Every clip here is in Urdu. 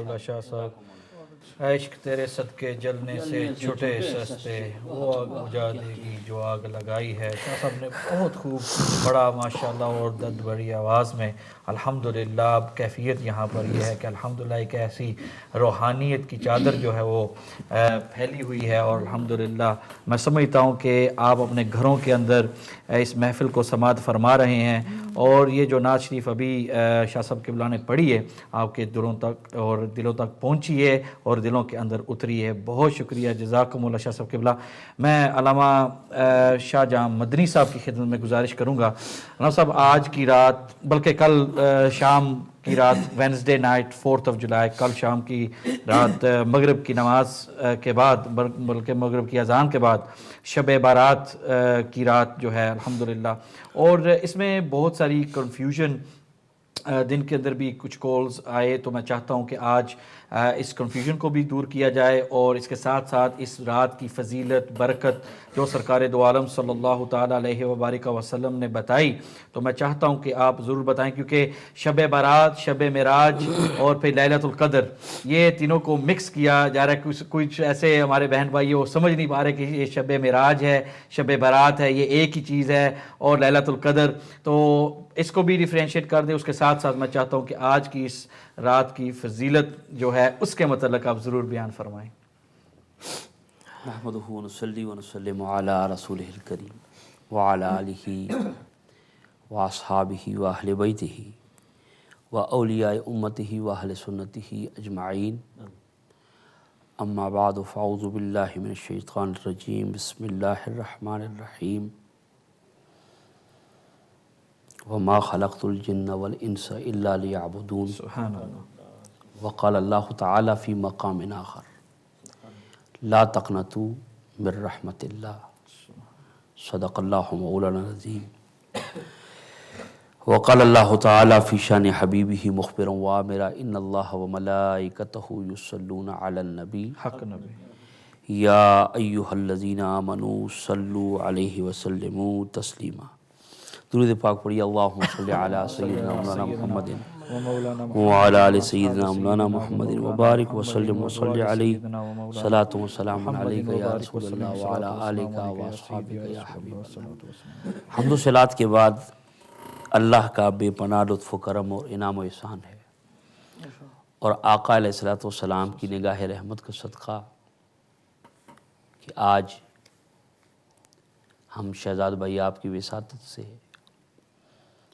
قبلہ شاہ صاحب، عشق تیرے صدقے جلنے سے چھٹے سستے، وہ آگ بجھا دے گی جو آگ لگائی ہے۔ شاہ صاحب نے بہت خوب بڑا ماشاءاللہ اور درد بھری آواز میں الحمدللہ، اب کیفیت یہاں پر یہ ہے کہ الحمدللہ ایک ایسی روحانیت کی چادر جو ہے وہ پھیلی ہوئی ہے، اور الحمدللہ میں سمجھتا ہوں کہ آپ اپنے گھروں کے اندر اس محفل کو سماعت فرما رہے ہیں، اور یہ جو نعت شریف ابھی شاہ صاحب قبلہ نے پڑھی ہے آپ کے دلوں تک اور دلوں تک پہنچی ہے اور دلوں کے اندر اتری ہے۔ بہت شکریہ، جزاکم اللہ شاہ صاحب قبلہ۔ میں علامہ شاہ جہاں مدنی صاحب کی خدمت میں گزارش کروں گا، علامہ صاحب آج کی رات بلکہ کل شام کی رات، وینسڈے نائٹ 4 جولائی، کل شام کی رات مغرب کی نماز کے بعد، بلکہ مغرب کی اذان کے بعد شب بارات کی رات جو ہے الحمدللہ، اور اس میں بہت ساری کنفیوژن دن کے اندر بھی کچھ کالز آئے، تو میں چاہتا ہوں کہ آج اس کنفیوژن کو بھی دور کیا جائے، اور اس کے ساتھ ساتھ اس رات کی فضیلت برکت جو سرکار دو عالم صلی اللہ تعالیٰ علیہ وبارک وسلم نے بتائی، تو میں چاہتا ہوں کہ آپ ضرور بتائیں، کیونکہ شب بارات، شب معراج اور پھر لیلۃ القدر، یہ تینوں کو مکس کیا جا رہا ہے۔ کچھ ایسے ہمارے بہن بھائی وہ سمجھ نہیں پا رہے کہ یہ شب معراج ہے، شب بارات ہے، یہ ایک ہی چیز ہے، اور لیلۃ القدر، تو اس کو بھی ڈیفرینشیٹ کر دیں۔ اس کے ساتھ ساتھ میں چاہتا ہوں کہ آج کی اس رات کی فضیلت جو ہے اس کے متعلق آپ ضرور بیان فرمائیں۔ نحمدہ ونصلی ونسلم علی رسولہ الکریم وعلی آلہ واصحابہ واہل بیتہ واولیاء امتہ واہل سنتہ اجمعین، اما بعد فاعوذ باللہ من الشیطان الرجیم، بسم اللہ الرحمن الرحیم، وما خلقت الجن والانس الا لیعبدون، سبحان اللہ۔ وقال اللہ تعالی فی مقام آخر، لا تقنطوا من رحمت اللہ، صدق اللہ مولانا العظیم۔ وقال اللہ تعالی فی شان حبیبہ مخبرا وآمرا، ان اللہ وملائکتہ یصلون علی النبی حق نبی۔ یا ایہا الذین آمنوا صلوا علیہ وسلموا تسلیما۔ درود پاک پڑھیے، اللہم صلی علی سیدنا مولانا محمد وعلی آل سیدنا مولانا محمد وبارک وسلم وصلی علیہ، صلاۃ و سلام علیک یا رسول اللہ وعلی آلک واصحابک یا حبیب اللہ۔ حمد و صلات کے بعد اللہ کا بے پناہ لطف و کرم اور انعام و احسان ہے، اور آقا علیہ الصلوۃ والسلام کی نگاہ رحمت کا صدقہ کہ آج ہم شہزاد بھائی آپ کی وساطت سے،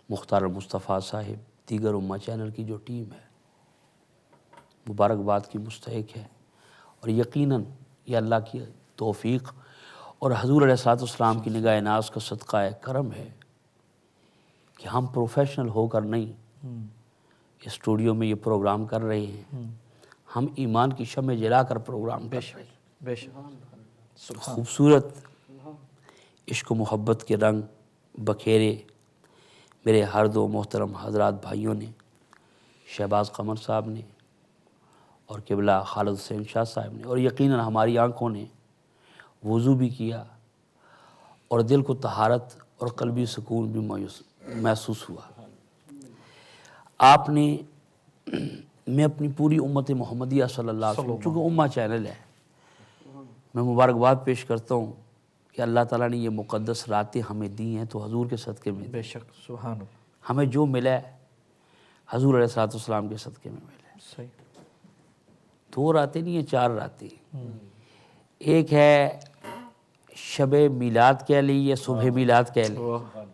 مختار مصطفیٰ صاحب، دیگر امہ چینل کی جو ٹیم ہے، مبارکباد کی مستحق ہے، اور یقیناً یہ اللہ کی توفیق اور حضور علیہ الصلوۃ والسلام کی نگاہ ناز کا صدقہ کرم ہے کہ ہم پروفیشنل ہو کر نہیں اسٹوڈیو میں یہ پروگرام کر رہے ہیں، ہم ایمان کی شمع جلا کر پروگرام کر رہے ہیں۔ بے شک، خوبصورت عشق و محبت کے رنگ بکھیرے میرے ہر دو محترم حضرات بھائیوں نے، شہباز قمر صاحب نے اور قبلہ خالد حسین شاہ صاحب نے، اور یقیناً ہماری آنکھوں نے وضو بھی کیا، اور دل کو طہارت اور قلبی سکون بھی محسوس ہوا۔ آپ نے، میں اپنی پوری امت محمدیہ صلی اللہ علیہ وسلم، چونکہ امہ چینل ہے، میں مبارکباد پیش کرتا ہوں کہ اللہ تعالیٰ نے یہ مقدس راتیں ہمیں دی ہیں تو حضور کے صدقے میں، بے شک، سبحان اللہ، ہمیں جو ملا ہے حضور علیہ الصلوۃ والسلام کے صدقے میں ملا ہے۔ صحیح، 2 راتیں نہیں ہیں، 4 راتیں۔ ایک ہے شب میلاد کہہ لیں یا صبح میلاد کہہ لیں،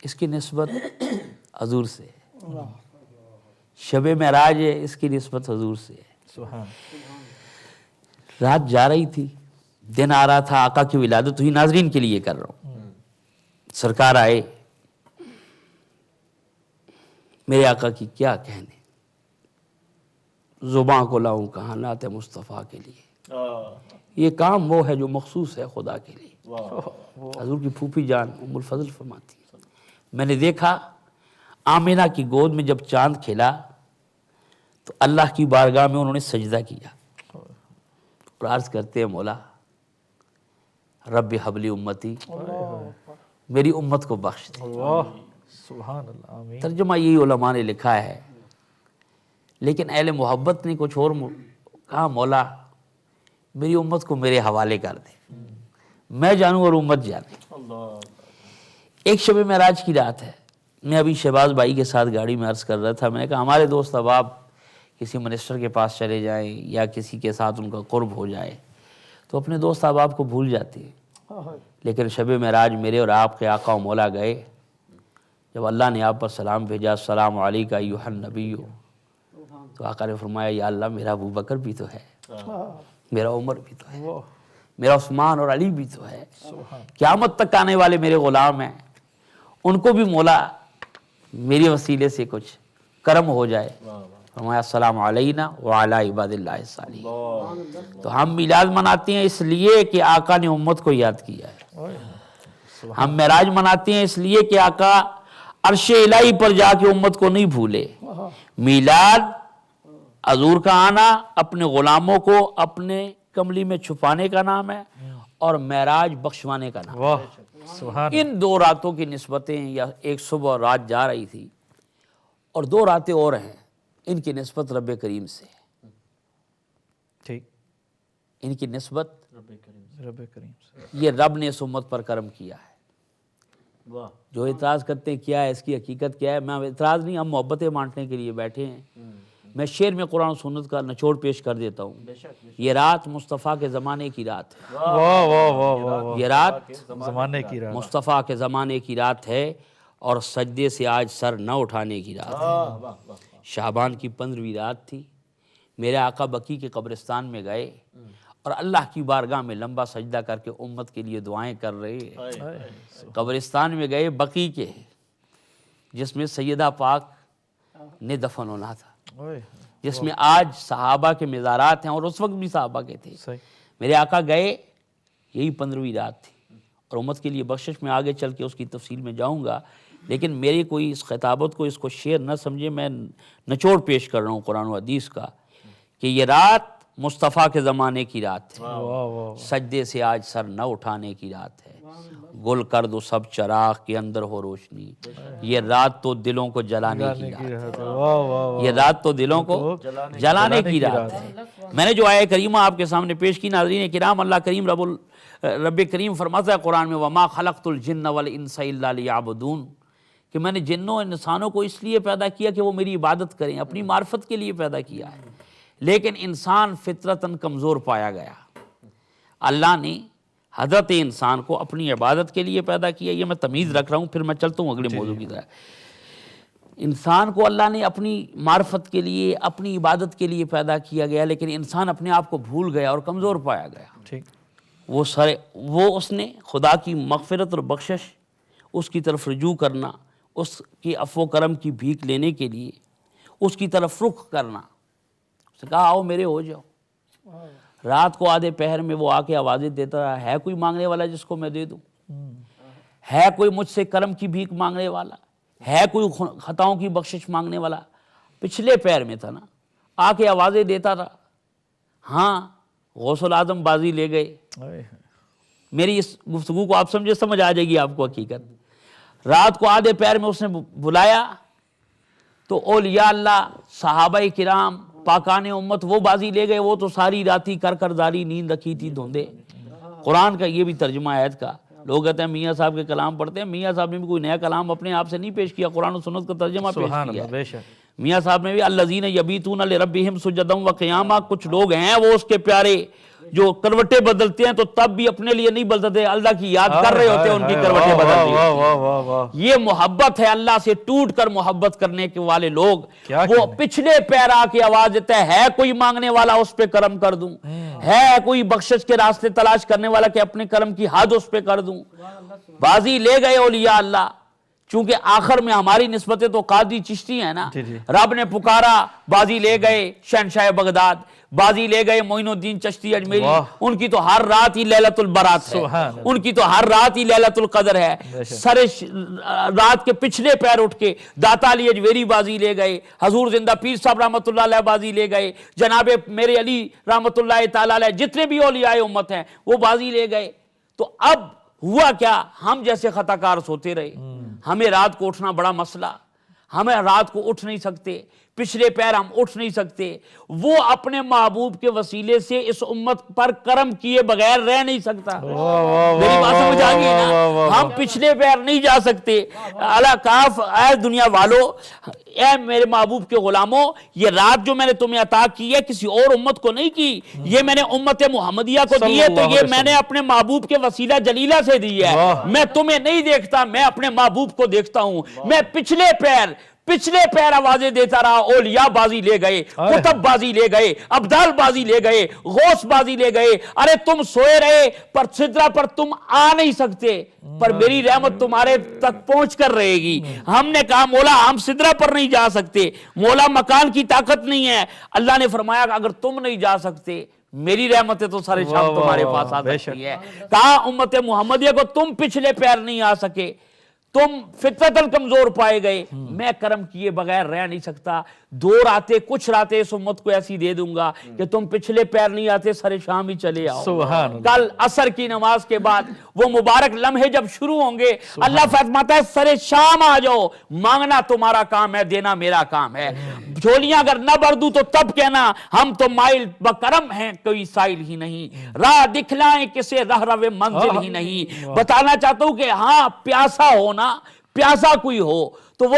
اس کی نسبت حضور سے ہے۔ شب معراج ہے، اس کی نسبت حضور سے ہے۔ سبحان، رات جا رہی تھی، دن آ رہا تھا، آقا کی ولادت ہوئی، ناظرین کے لیے کر رہا ہوں۔ سرکار آئے، میرے آقا کی کیا کہنے، زباں کو لاؤں کہاں نعت مصطفیٰ کے لیے، یہ کام وہ ہے جو مخصوص ہے خدا کے لیے۔ حضور کی پھوپھی جان ام الفضل فرماتی ہے، میں نے دیکھا آمینہ کی گود میں جب چاند کھلا تو اللہ کی بارگاہ میں انہوں نے سجدہ کیا اور عرض کرتے ہیں، مولا رب حبلی امتی، میری امت کو بخش دے۔ اللہ، سبحان اللہ، آمین۔ ترجمہ یہی علماء نے لکھا ہے، لیکن اہل محبت نے کچھ اور کہا، مولا میری امت کو میرے حوالے کر دے، میں جانوں اور امت جانے۔ ایک شب معراج کی رات ہے، میں ابھی شہباز بھائی کے ساتھ گاڑی میں عرض کر رہا تھا، میں نے کہا ہمارے دوست اب آپ کسی منسٹر کے پاس چلے جائیں یا کسی کے ساتھ ان کا قرب ہو جائے تو اپنے دوست احباب کو بھول جاتے ہیں، لیکن شب معراج میرے اور آپ کے آقا و مولا گئے، جب اللہ نے آپ پر سلام بھیجا، السلام علیکم ایھا النبی، تو آقا نے فرمایا یا اللہ میرا ابو بکر بھی تو ہے، میرا عمر بھی تو ہے، میرا عثمان اور علی بھی تو ہے، قیامت تک آنے والے میرے غلام ہیں، ان کو بھی مولا میری وسیلے سے کچھ کرم ہو جائے۔ فرمایا السلام علینا وعلی عباد اللہ الصالحین۔ تو ہم میلاد مناتے ہیں اس لیے کہ آقا نے امت کو یاد کیا ہے، ہم معراج مناتے ہیں اس لیے کہ آقا عرش الہی پر جا کے امت کو نہیں بھولے۔ میلاد حضور کا آنا اپنے غلاموں کو اپنے کملی میں چھپانے کا نام ہے، اور معراج بخشوانے کا نام ہے۔ ان دو راتوں کی نسبتیں، یا ایک صبح اور رات جا رہی تھی، اور دو راتیں اور ہیں، ان کی نسبت رب کریم سے، ٹھیک، ان کی نسبت رب کریم سے، یہ رب نے اس امت پر کرم کیا ہے۔ جو اعتراض کرتے ہیں کیا ہے اس کی حقیقت کیا ہے، میں اعتراض نہیں، ہم محبتیں بانٹنے کے لیے بیٹھے ہیں۔ میں شعر میں قرآن و سنت کا نچوڑ پیش کر دیتا ہوں۔ یہ رات مصطفیٰ کے زمانے کی رات ہے، واہ واہ واہ واہ، یہ رات زمانے کی رات، مصطفیٰ کے زمانے کی رات ہے، اور سجدے سے آج سر نہ اٹھانے کی رات ہے۔ شعبان کی 15ویں رات تھی، میرے آقا بقی کے قبرستان میں گئے اور اللہ کی بارگاہ میں لمبا سجدہ کر کے امت کے لیے دعائیں کر رہے ہیں۔ قبرستان میں گئے بقی کے، جس میں سیدہ پاک نے دفن ہونا تھا، جس میں آج صحابہ کے مزارات ہیں، اور اس وقت بھی صحابہ کے تھے۔ میرے آقا گئے، یہی 15ویں رات تھی، اور امت کے لیے بخشش میں آگے چل کے اس کی تفصیل میں جاؤں گا، لیکن میری کوئی اس خطابت کو، اس کو شعر نہ سمجھے، میں نچوڑ پیش کر رہا ہوں قرآن و حدیث کا، کہ یہ رات مصطفیٰ کے زمانے کی رات ہے، سجدے سے آج سر نہ اٹھانے کی رات ہے، گل کر دو سب چراغ کے اندر ہو روشنی، یہ رات تو دلوں کو جلانے کی رات ہے، یہ رات تو دلوں کو جلانے کی رات ہے۔ میں نے جو آیہ کریمہ آپ کے سامنے پیش کی، ناظرین کرام، اللہ کریم رب کریم فرماتا ہے قرآن میں، وَمَا خَلَقْتُ الْجِنَّ وَالْإِنسَ إِلَّا لِيَعْبُدُونَ، کہ میں نے جنوں انسانوں کو اس لیے پیدا کیا کہ وہ میری عبادت کریں، اپنی معرفت کے لیے پیدا کیا ہے، لیکن انسان فطرتاً کمزور پایا گیا۔ اللہ نے حضرت انسان کو اپنی عبادت کے لیے پیدا کیا، یہ میں تمیز رکھ رہا ہوں، پھر میں چلتا ہوں اگلے موضوع کی طرح۔ انسان کو اللہ نے اپنی معرفت کے لیے، اپنی عبادت کے لیے پیدا کیا گیا، لیکن انسان اپنے آپ کو بھول گیا اور کمزور پایا گیا۔ وہ اس نے خدا کی مغفرت اور بخشش، اس کی طرف رجوع کرنا، اس کی عفو و کرم کی بھیک لینے کے لیے اس کی طرف رخ کرنا، اس نے کہا آؤ میرے ہو جاؤ۔ رات کو آدھے پہر میں وہ آ کے آوازیں دیتا رہا، ہے کوئی مانگنے والا جس کو میں دے دوں؟ ہے کوئی مجھ سے کرم کی بھیک مانگنے والا؟ ہے کوئی خطاؤں کی بخشش مانگنے والا؟ پچھلے پیر میں تھا نا، آ کے آوازیں دیتا رہا۔ ہاں، غوث العظم بازی لے گئے۔ میری اس گفتگو کو آپ سمجھے، سمجھ آ جائے گی آپ کو حقیقت۔ رات کو آدھے پیر میں اس نے بلایا تو اولیاء اللہ، صحابہ کرام، پاکان امت وہ بازی لے گئے، وہ تو ساری راتی کر کر داری نیند رکھی تھی دھوندے۔ قرآن کا یہ بھی ترجمہ آیت کا، لوگ کہتے ہیں میاں صاحب کے کلام پڑھتے ہیں، میاں صاحب نے بھی کوئی نیا کلام اپنے آپ سے نہیں پیش کیا، قرآن و سنت کا ترجمہ پیش کیا ہے۔ میاں صاحب نے بھی الذین یبیتون لربہم سجدا وقیاما، کچھ لوگ ہیں وہ اس کے پیارے جو کروٹیں بدلتے ہیں تو تب بھی اپنے لیے نہیں بدلتے، اللہ کی یاد کر رہے ہوتے ہیں، ان کی کروٹیں بدل رہی ہوتی ہیں۔ یہ محبت ہے، اللہ سے ٹوٹ کر محبت کرنے کے والے لوگ، وہ پچھلے پیر آ کے آواز دیتا ہے کوئی مانگنے والا اس پہ کرم کر دوں، ہے کوئی بخشش کے راستے تلاش کرنے والا کہ اپنے کرم کی حد اس پہ کر دوں۔ بازی لے گئے اولیاء اللہ، چونکہ آخر میں ہماری نسبتیں تو قادری چشتی ہیں نا، رب نے پکارا، بازی لے گئے شہنشاہ بغداد، بازی لے گئے معین الدین چشتی اجمیری، ان کی تو ہر رات ہی لیلۃ البرات ہے، ان کی تو ہر رات ہی لیلۃ القدر ہے۔ سر رات کے پچھلے پیر اٹھ کے داتا علی اجمیری بازی لے گئے، حضور زندہ پیر صاحب رحمۃ اللہ علیہ بازی لے گئے، جناب میرے علی رحمۃ اللہ تعالیٰ علیہ، جتنے بھی اولیاء امت ہیں وہ بازی لے گئے۔ تو اب ہوا کیا، ہم جیسے خطا کار سوتے رہے، ہمیں رات کو اٹھنا بڑا مسئلہ، ہمیں رات کو اٹھ نہیں سکتے، پچھلے پیر ہم اٹھ نہیں سکتے، وہ اپنے محبوب کے وسیلے سے اس امت پر کرم کیے بغیر رہ نہیں سکتا۔ میری بات سمجھ آ گئی نا؟ ہم پچھلے پیر نہیں جا سکتے۔ اللہ کاف، اے دنیا والو، اے میرے محبوب کے غلاموں، یہ رات جو میں نے تمہیں عطا کی ہے کسی اور امت کو نہیں کی، یہ میں نے امت محمدیہ کو دی ہے، تو یہ میں نے اپنے محبوب کے وسیلہ جلیلہ سے دی ہے۔ میں تمہیں نہیں دیکھتا، میں اپنے محبوب کو دیکھتا ہوں۔ میں پچھلے پیر آوازیں دیتا رہا، اولیاء بازی لے گئے، قطب بازی لے گئے، ابدال بازی لے گئے، غوث بازی لے گئے۔ ارے تم سوئے رہے پر سدرہ پر تم آ نہیں سکتے، پر میری رحمت تمہارے تک پہنچ کر رہے گی۔ ہم نے کہا مولا ہم سدرہ پر نہیں جا سکتے، مولا مکان کی طاقت نہیں ہے۔ اللہ نے فرمایا کہ اگر تم نہیں جا سکتے، میری رحمت تو سارے شام تمہارے پاس آ سکتی ہے۔ کہا امت محمدیہ کو تم پچھلے پیر نہیں آ سکے، تم فطرتاً کمزور پائے گئے، میں کرم کیے بغیر رہ نہیں سکتا۔ کچھ راتیں اس امت کو ایسی دے دوں گا کہ تم پچھلے پیر نہیں آتے، سر شام ہی چلے آؤ۔ سبحان اللہ۔ کل عصر کی نماز کے بعد وہ مبارک لمحے جب شروع ہوں گے، اللہ فرماتا ہے سر شام آ جاؤ، مانگنا تمہارا کام ہے، دینا میرا کام ہے۔ جھولیاں اگر نہ بھر دوں تو تب کہنا ہم تو مائل بکرم ہیں، کوئی سائل ہی نہیں، راہ دکھلائیں کسے رہ روے منزل ہی نہیں۔ بتانا چاہتا ہوں کہ ہاں پیاسا کوئی ہو تو وہ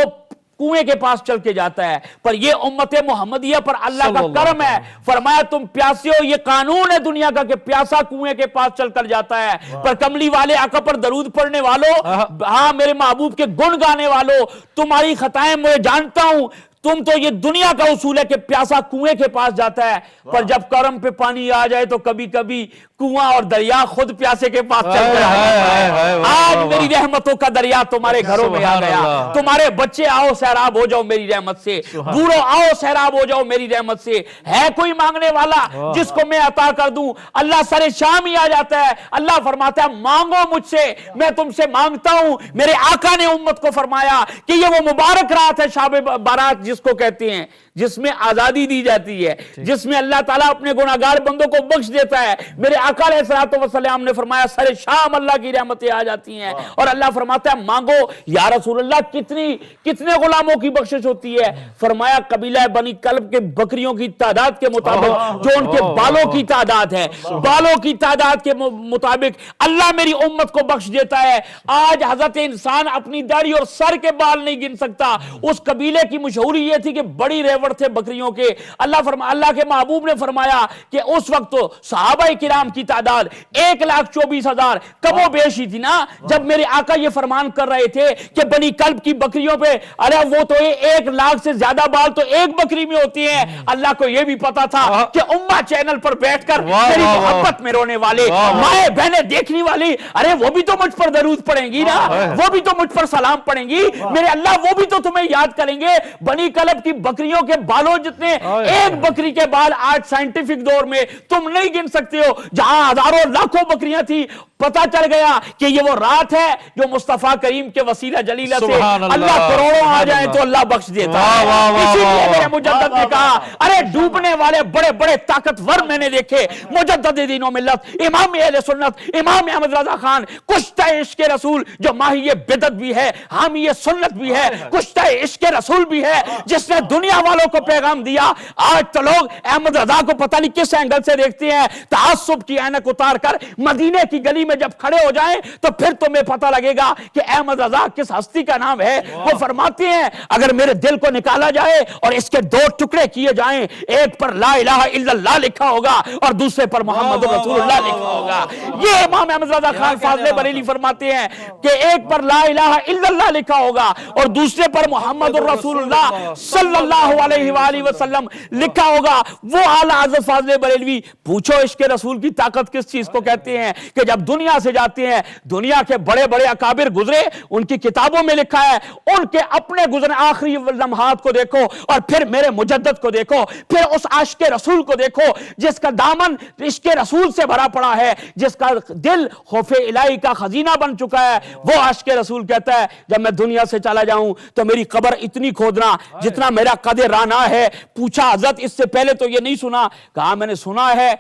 کنویں کے پاس چل کے جاتا ہے، پر یہ امت محمدیہ پر اللہ کا کرم ہے، فرمایا تم پیاسے ہو، یہ قانون ہے دنیا کا کہ پیاسا کنویں کے پاس چل کر جاتا ہے۔ پر کملی والے آقا پر درود پڑھنے والوں، ہاں میرے محبوب کے گن گانے والوں، تمہاری خطائیں میں جانتا ہوں، تم تو یہ دنیا کا اصول ہے کہ پیاسا کنویں کے پاس جاتا ہے، پر جب کرم پہ پانی آ جائے تو کبھی کبھی کنواں اور دریا خود پیاسے کے پاس چل کر آیا۔ آج میری رحمتوں کا دریا تمہارے گھروں میں آ گیا، تمہارے بچے آؤ سیراب ہو جاؤ میری رحمت سے، بوڑھو آؤ سیراب ہو جاؤ میری رحمت سے۔ ہے کوئی مانگنے والا جس کو میں عطا کر دوں؟ اللہ سر شام ہی آ جاتا ہے، اللہ فرماتا ہے مانگو مجھ سے، میں تم سے مانگتا ہوں۔ میرے آقا نے امت کو فرمایا کہ یہ وہ مبارک رات ہے شب بارات جس کو کہتے ہیں، جس میں آزادی دی جاتی ہے، جس میں اللہ تعالیٰ اپنے گناہگار بندوں کو بخش دیتا ہے۔ میرے آقا علیہ الصلوۃ والسلام نے فرمایا سر شام اللہ کی رحمتیں آ جاتی ہیں، اور اللہ فرماتا ہے مانگو۔ یا رسول اللہ کتنے غلاموں کی بخشش ہوتی ہے؟ فرمایا قبیلہ بنی کلب کے بکریوں کی تعداد کے مطابق، جو ان کے بالوں کی تعداد ہے، بالوں کی تعداد کے مطابق اللہ میری امت کو بخش دیتا ہے۔ آج حضرت انسان اپنی داڑھی اور سر کے بال نہیں گن سکتا۔ اس قبیلے کی مشہوری یہ تھی کہ بڑی ریوڑ تھے بکریوں کے۔ اللہ کے محبوب نے فرمایا کہ اس وقت تو صحابہ کرام کی تعداد 1,24,000 کم و بیش ہی تھی نا، جب میرے آقا یہ فرمان کر رہے تھے کہ بنی کلب کی بکریوں پہ ارے وہ تو 1,00,000 سے زیادہ بال تو ایک بکری میں ہوتی ہیں۔ اللہ کو یہ بھی پتا تھا کہ امہ چینل پر بیٹھ کر میری محبت میں رونے والے مائیں بہنیں دیکھنے والی، ارے وہ بھی تو مجھ پر درود پڑھیں گی نا، وہ بھی تو مجھ پر سلام پڑھیں گی میرے اللہ، وہ بھی تو تمہیں یاد کریں گے۔ بنی کلب کی بکریوں کے بالوں جتنے، ایک بکری کے بال آج سائنٹیفک دور میں تم نہیں گن سکتے ہو، جہاں ہزاروں لاکھوں بکریاں تھی۔ پتا چل گیا کہ یہ وہ رات ہے جو مصطفیٰ کریم کے وسیلہ جلیلہ سے اللہ کروڑوں آ جائیں تو اللہ بخش دیتا ہے۔ اسی لیے میرے مجدد نے کہا ارے ڈوبنے والے بڑے بڑے طاقتور میں نے دیکھے، مجدد دین و ملت امام اہل سنت امام احمد رضا خان، کشتہ عشق رسول جو ماہی بدعت بھی ہے حامی سنت بھی ہے، کشتہ عشق رسول بھی ہے، جس نے دنیا والوں کو پیغام دیا۔ آج تو لوگ احمد رضا کو پتہ نہیں کس اینگل سے دیکھتے ہیں، تعصب کی عینک اتار کر مدینے کی گلی میں جب کھڑے ہو جائیں تو پھر تمہیں پتہ لگے گا کہ احمد رضا کس ہستی کا نام ہے۔ وہ فرماتے ہیں اگر میرے دل کو نکالا جائے اور اس کے دو ٹکڑے کیے جائیں، ایک پر لا الہ الا اللہ لکھا ہوگا اور دوسرے پر محمد رسول اللہ لکھا ہوگا۔ یہ امام احمد رضا خان فاضل بریلی فرماتے ہیں کہ ایک پر لا الہ الا اللہ لکھا ہوگا اور دوسرے پر محمد رسول اللہ صلی اللہ علیہ وآلہ وسلم لکھا ہوگا۔ وہ اعلیٰ حضرت فاضل بریلوی، پوچھو عشق رسول کی طاقت کس چیز کو کہتے ہیں کہ جب دنیا سے جاتے ہیں، دنیا کے بڑے بڑے اکابر گزرے، ان کی کتابوں میں لکھا ہے، ان کے اپنے گزرے آخری لمحات کو دیکھو اور پھر میرے مجدد کو دیکھو، پھر اس عاشق رسول کو دیکھو جس کا دامن عشق رسول سے بھرا پڑا ہے، جس کا دل خوف الہی کا خزینہ بن چکا ہے۔ وہ عاشق رسول کہتا ہے جب میں دنیا سے چلا جاؤں تو میری قبر اتنی کھودنا جتنا میرا قد رانا ہے۔ پوچھا حضرت اس سے پہلے تو یہ نہیں سنا؟ کہا میں نے سنا ہے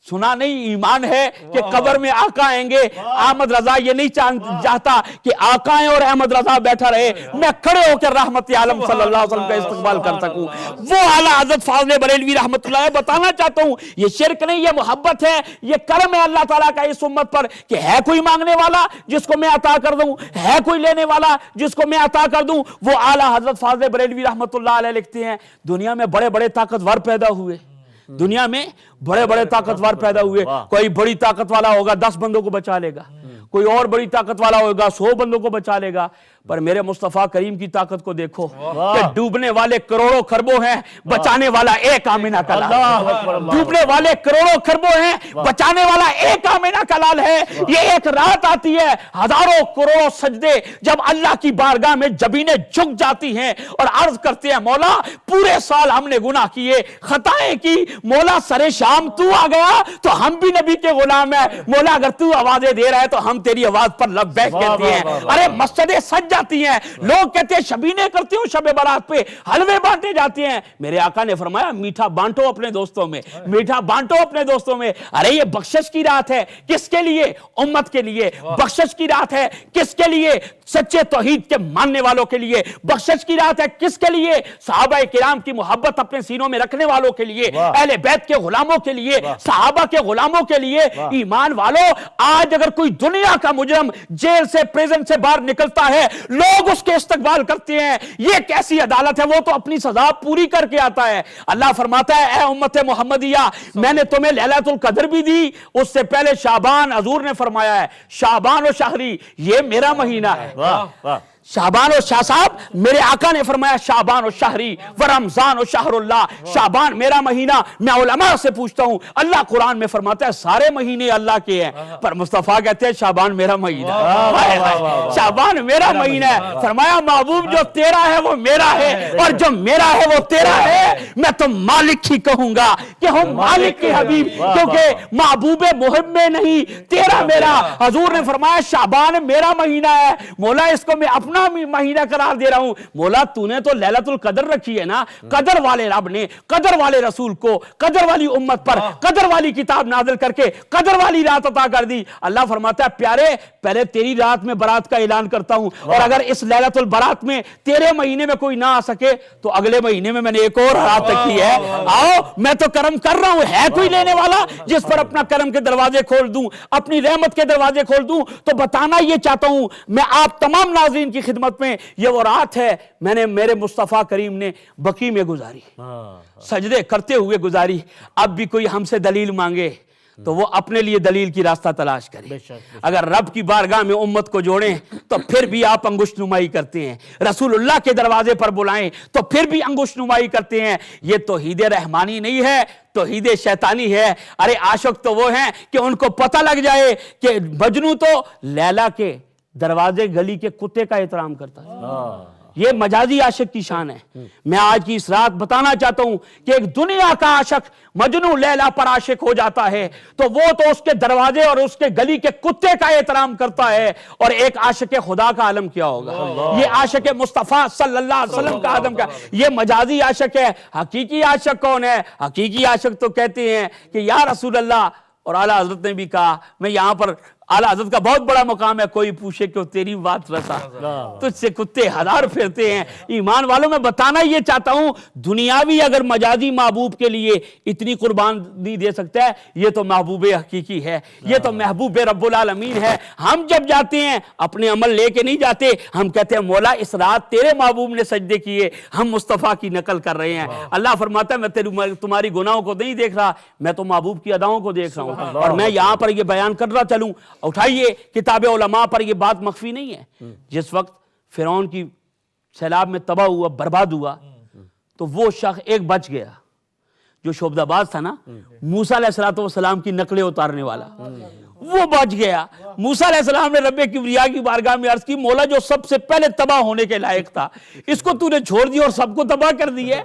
سنا نہیں ایمان ہے کہ قبر میں آقا آئیں گے. احمد رضا یہ نہیں چاہتا کہ آقا آئیں اور احمد رضا بیٹھا رہے, میں کھڑے ہو کر رحمت عالم صلی اللہ علیہ وسلم کا استقبال کر سکوں. وہ اعلیٰ حضرت فاضل بریلوی رحمت اللہ علیہ بتانا چاہتا ہوں, یہ شرک نہیں, یہ محبت ہے, یہ کرم ہے اللہ تعالیٰ کا اس امت پر کہ ہے کوئی مانگنے والا جس کو میں عطا کر دوں, ہے کوئی لینے والا جس کو میں عطا کر دوں. وہ اعلیٰ حضرت فاضل بریلوی رحمت اللہ علیہ لکھتے ہیں, دنیا میں بڑے بڑے طاقتور پیدا ہوئے, دنیا میں بڑے بڑے طاقتور پیدا ہوئے. کوئی بڑی طاقت والا ہوگا 10 بندوں کو بچا لے گا, کوئی اور بڑی طاقت والا ہوگا 100 بندوں کو بچا لے گا. پر میرے مصطفیٰ کریم کی طاقت کو دیکھو کہ ڈوبنے والے کروڑوں خربوں ہیں, بچانے والا ایک آمینہ کا لال. ڈوبنے والے کروڑوں خربوں ہیں, بچانے والا ایک آمینہ کا لال ہے. یہ ایک رات آتی ہے, ہزاروں کروڑوں سجدے جب اللہ کی بارگاہ میں جبینیں جھک جاتی ہیں اور عرض کرتے ہیں مولا پورے سال ہم نے گناہ کیے, خطائیں کی, مولا سر شام تو آ گیا تو ہم بھی نبی کے غلام ہیں, مولا اگر تو آوازیں دے رہا ہے تو ہم تیری آواز پر لبیک کہتے ہیں. ارے مسجدیں سج جاتی ہیں, لوگ کہتے ہیں شبینے کرتے ہو, شب برات پہ حلوے بانٹے جاتے ہیں. میرے آقا نے فرمایا میٹھا بانٹو اپنے دوستوں میں, میٹھا بانٹو اپنے دوستوں میں. ارے یہ بخشش کی رات ہے, کس کے لیے؟ امت کے لیے. بخشش کی رات ہے کس کے لیے؟ سچے توحید کے ماننے والوں کے لیے. بخشش کی رات ہے کس کے لیے؟ صحابہ کرام کی محبت اپنے سینوں میں رکھنے والوں کے لیے, اہل بیت کے غلاموں کے لیے, صحابہ کے غلاموں کے لیے. ایمان والو, آج اگر کوئی دنیا کا مجرم جیل سے پریزن سے باہر نکلتا ہے لوگ اس کے استقبال کرتے ہیں. یہ کیسی عدالت ہے؟ وہ تو اپنی سزا پوری کر کے آتا ہے. اللہ فرماتا ہے اے امت محمدیہ میں نے تمہیں لیلۃ القدر بھی دی, اس سے پہلے شعبان. حضور نے فرمایا ہے شعبان و شہری یہ میرا مہینہ ہے. شعبان و شاہ صاحب, میرے آقا نے فرمایا شعبان و شہری و رمضان و شہر اللہ. شعبان میرا مہینہ. میں علماء سے پوچھتا ہوں, اللہ قرآن میں فرماتا ہے سارے مہینے اللہ کے ہیں, پر مصطفیٰ کہتے ہیں شعبان میرا مہینہ. شعبان میرا مہینہ ہے. فرمایا محبوب جو تیرا ہے وہ میرا ہے, اور جو میرا ہے وہ تیرا ہے. میں تو مالک ہی کہوں گا کہ ہم مالک کے حبیب, کیونکہ محبوب محب میں نہیں, تیرا میرا. حضور نے فرمایا شعبان میرا مہینہ ہے, مولا اس کو میں اپنا مہینہ قرار دے رہا ہوں. مولا تو نے تو لیلۃ القدر رکھی ہے نا, قدر والے رب نے قدر والے رسول کو قدر والی امت پر قدر والی کتاب نازل کر کے قدر والی رات عطا کر دی. اللہ فرماتا ہے پیارے پہلے تیری رات میں برات کا اعلان کرتا ہوں, اور اگر اس لیلۃ البرات میں تیرے مہینے میں کوئی نہ آ سکے تو اگلے مہینے میں نے ایک اور رات رکھی ہے. آؤ میں تو کرم کر رہا ہوں, ہے کوئی لینے والا جس پر اپنا کرم کے دروازے کھول دوں, اپنی رحمت کے دروازے کھول دوں. تو بتانا یہ چاہتا ہوں میں آپ تمام ناظرین کی خدمت میں, یہ وہ رات ہے میں نے میرے مصطفیٰ کریم نے بقی میں گزاری, سجدے کرتے ہوئے گزاری. اب بھی کوئی ہم سے دلیل مانگے تو وہ اپنے لیے دلیل کی راستہ تلاش کرے. اگر رب کی بارگاہ میں امت کو جوڑیں تو پھر بھی آپ انگشت نمائی کرتے ہیں, رسول اللہ کے دروازے پر بلائیں تو پھر بھی انگشت نمائی کرتے ہیں. یہ توحید رحمانی نہیں ہے, توحید شیطانی ہے. ارے عاشق تو وہ ہیں کہ ان کو پتہ لگ جائے کہ مجنوں تو لیلا کے دروازے گلی کے کتے کا احترام کرتا ہے. یہ مجازی عاشق کی شان ہے. میں آج کی اس رات بتانا چاہتا ہوں کہ ایک دنیا کا عاشق مجنوں لیلا پر عاشق ہو جاتا ہے تو وہ تو اس کے دروازے اور اس کے گلی کے کتے کا احترام کرتا ہے, اور ایک عاشق خدا کا عالم کیا ہوگا؟ یہ عاشق مصطفیٰ صلی اللہ علیہ وسلم کا عالم کیا؟ یہ مجازی عاشق ہے. حقیقی عاشق کون ہے؟ حقیقی عاشق تو کہتے ہیں کہ یا رسول اللہ, اور اعلیٰ حضرت نے بھی کہا, میں یہاں پر اعلیٰ حضرت کا بہت بڑا مقام ہے, کوئی پوچھے کہ تیری بات رسا تجھ سے کتے ہزار پھرتے ہیں. ایمان والوں میں بتانا یہ چاہتا ہوں دنیاوی اگر مجازی محبوب کے لیے اتنی قربانی دے سکتا ہے, یہ تو محبوب حقیقی ہے, یہ تو محبوب رب العالمین ہے. ہم جب جاتے ہیں اپنے عمل لے کے نہیں جاتے, ہم کہتے ہیں مولا اس رات تیرے محبوب نے سجدے کیے, ہم مصطفیٰ کی نقل کر رہے ہیں. اللہ فرماتا ہے میں تمہاری گناہوں کو نہیں دیکھ رہا, میں تو محبوب کی اداؤں کو دیکھ رہا ہوں. اور میں یہاں پر یہ بیان کر رہا چلوں, اٹھائیے کتاب علماء پر یہ بات مخفی نہیں ہے. جس وقت فرعون کی سیلاب میں تباہ ہوا, برباد ہوا, تو وہ شخص ایک بچ گیا جو شعبدہ باز تھا نا, موسیٰ علیہ السلام کی نقلیں اتارنے والا. وہ بچ گیا. موسیٰ علیہ السلام نے رب کبریا کی بارگاہ میں عرض کی مولا جو سب سے پہلے تباہ ہونے کے لائق تھا اس کو تو نے چھوڑ دیا اور سب کو تباہ کر دی ہے,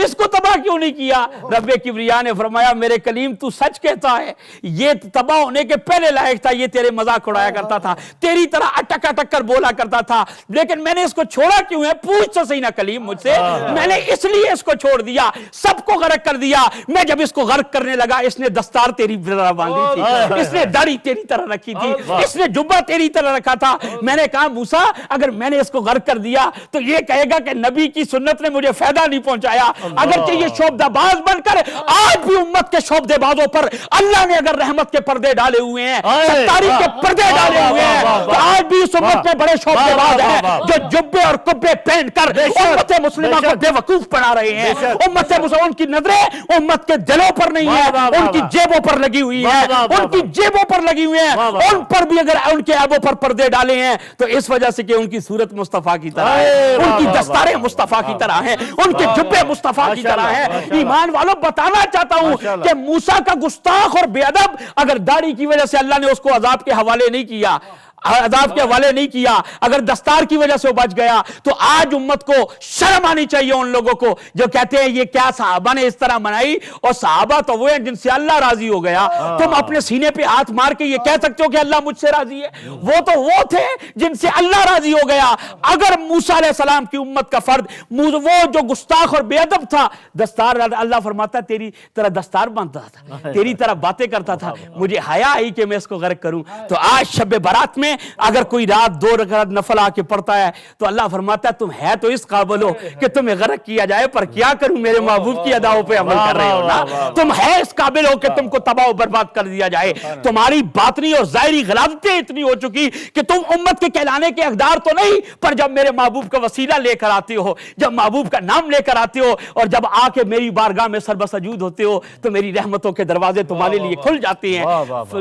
اس کو تباہ کیوں نہیں کیا؟ رب کبریا نے فرمایا میرے کلیم تو سچ کہتا ہے, یہ تباہ ہونے کے پہلے لائق تھا, یہ تیرے مذاق اڑایا کرتا تھا, تیری طرح اٹک اٹک کر بولا کرتا تھا, لیکن میں نے اس کو چھوڑا کیوں ہے؟ پوچھ تو صحیح نا کلیم مجھ سے. میں نے اس لیے اس کو چھوڑ دیا, سب کو غرق کر دیا. میں جب اس کو غرق کرنے لگا اس نے دستار تیری طرح باندھی تھی, اس نے داڑھی تیری طرح رکھی تھی, اس نے جبہ تیری طرح رکھا تھا. میں نے کہا موسیٰ اگر میں نے اس کو غرق کر دیا تو یہ کہے گا کہ نبی کی سنت نے مجھے فائدہ نہیں پہنچایا. اگرچہ یہ شعبدہ باز بن کر آج بھی امت کے شعبدے بازوں پر اللہ نے اگر رحمت کے پردے ڈالے ہوئے ہیں, ستاری کے پردے ڈالے ہوئے ہیں, تو آج بھی اس امت میں بڑے شعبدے باز ہیں جو جبے اور کبے پہن کر امت مسلمہ کو بے وقوف بنا رہے ہیں. امت مسلمہ کی نظریں امت کے دلوں پر نہیں ہیں, ان کی جیبوں پر لگی ہوئی ہیں, ان کی جیبوں پر لگی ہوئی ہیں. ان پر بھی اگر ان کے عیبوں پر پردے ڈالے ہیں تو اس وجہ سے کہ ان کی صورت مصطفیٰ کی طرح ہے, ان کی دستاریں مصطفیٰ کی طرح ہیں, ان کے جبے مصطفیٰ کی طرح ہیں. ایمان والوں بتانا چاہتا ہوں کہ موسیٰ کا گستاخ اور بے ادب اگر داڑھی کی وجہ سے اللہ نے اس کو عذاب کے حوالے نہیں کیا, عذاب کے حوالے نہیں کیا, اگر دستار کی وجہ سے وہ بچ گیا, تو آج امت کو شرم آنی چاہیے ان لوگوں کو جو کہتے ہیں یہ کیا صحابہ نے اس طرح منائی, اور صحابہ تو وہ ہیں جن سے اللہ راضی ہو گیا. تم اپنے سینے پہ ہاتھ مار کے یہ کہہ سکتے ہو کہ اللہ مجھ سے راضی ہے؟ وہ تو وہ تھے جن سے اللہ راضی ہو گیا. اگر موسیٰ علیہ السلام کی امت کا فرد وہ جو گستاخ اور بے ادب تھا, دستار اللہ فرماتا ہے تیری طرح دستار باندھتا تھا, تیری طرح باتیں کرتا تھا, مجھے حیا آئی کہ میں اس کو غرق کروں. تو آج شب برات میں اگر کوئی رات 2 رکعت نفل آ کے پڑھتا ہے تو اللہ فرماتا ہے تم ہے تو اس قابل ہو کہ تمہیں غرق کیا جائے, پر کیا کروں میرے محبوب کی اداؤں پہ عمل کر رہے ہو نا. تم ہے اس قابل ہو کہ تم کو تباہ و برباد کر دیا جائے. تمہاری باطنی اور ظاہری غلاظتیں اتنی ہو چکی کہ تم امت کے کہلانے کے حقدار تو نہیں, پر جب میرے محبوب کا وسیلہ لے کر آتے ہو, جب محبوب کا نام لے کر آتے ہو, اور جب آ کے میری بارگاہ میں سربسجود ہوتے ہو, تو میری رحمتوں کے دروازے تمہارے لیے کھل جاتے ہیں,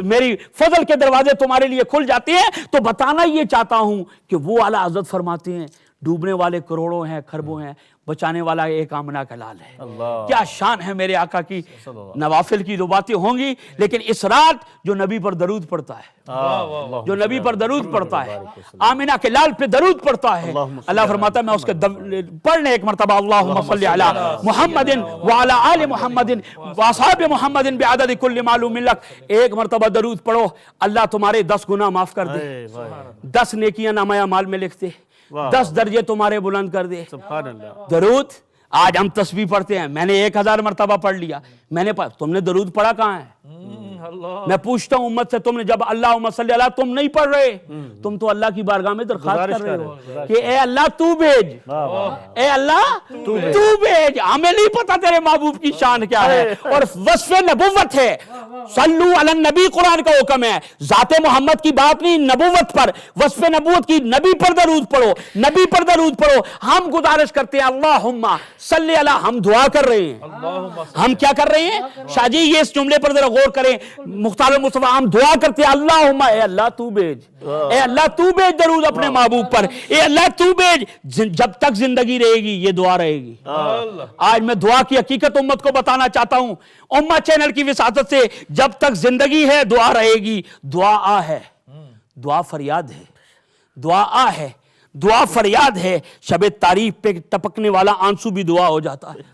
میری فضل کے دروازے تمہارے لیے کھل جاتے ہیں. تو بتانا یہ چاہتا ہوں کہ وہ اعلیٰ حضرت فرماتے ہیں ڈوبنے والے کروڑوں ہیں, کھربوں ہیں, بچانے والا ایک آمنہ کا لال ہے. کیا شان ہے میرے آقا کی. نوافل کی 2 باتیں ہوں گی, لیکن اس رات جو نبی پر درود پڑتا ہے, جو نبی پر درود پڑتا ہے, آمنہ کے لال پہ درود پڑتا ہے, اللہ فرماتا ہے میں اس کے پڑھنے ایک مرتبہ اللہم صلی علی محمد وعلی آل محمد واصحاب محمد بعدد کل معلوم لک, ایک مرتبہ درود پڑھو, اللہ تمہارے 10 گناہ معاف کر دے, 10 نیکیاں نامہ اعمال میں لکھ دے, 10 درجے تمہارے بلند کر دے. درود آج ہم تسبیح پڑھتے ہیں, میں نے 1000 مرتبہ پڑھ لیا, میں نے تم نے درود پڑھا کہاں ہے؟ میں پوچھتا ہوں امت سے, تم نے جب اللہم صلی اللہ تم نہیں پڑھ رہے, تم تو اللہ کی بارگاہ میں درخواست کر رہے ہو کہ اے اللہ تو بھیج, اے اللہ تو بھیج. ہمیں نہیں پتا تیرے محبوب کی شان کیا ہے, اور وصف نبوت ہے. صلو علی النبی قرآن کا حکم ہے, ذات محمد کی بات نہیں, نبوت پر, وصف نبوت کی, نبی پر درود پڑھو, نبی پر درود پڑھو. ہم گزارش کرتے ہیں اللہم صلی علی, ہم دعا کر رہے ہیں, ہم کیا کر رہے ہیں شاہ جی, یہ اس جملے پر ذرا غور کریں. مختار المصطفیٰ ہم دعا کرتے ہیں اللہم, اے اللہ تو بھیج, اے اللہ تو بھیج درود اپنے محبوب پر, اے اللہ تو بھیج. جب تک زندگی رہے گی یہ دعا رہے گی. آج میں دعا کی حقیقت امت کو بتانا چاہتا ہوں, امہ چینل کی وساطت سے, جب تک زندگی ہے دعا رہے گی. دعا آ ہے, دعا فریاد ہے, دعا آ ہے, دعا فریاد ہے. شب تعریف پہ ٹپکنے والا آنسو بھی دعا ہو جاتا ہے.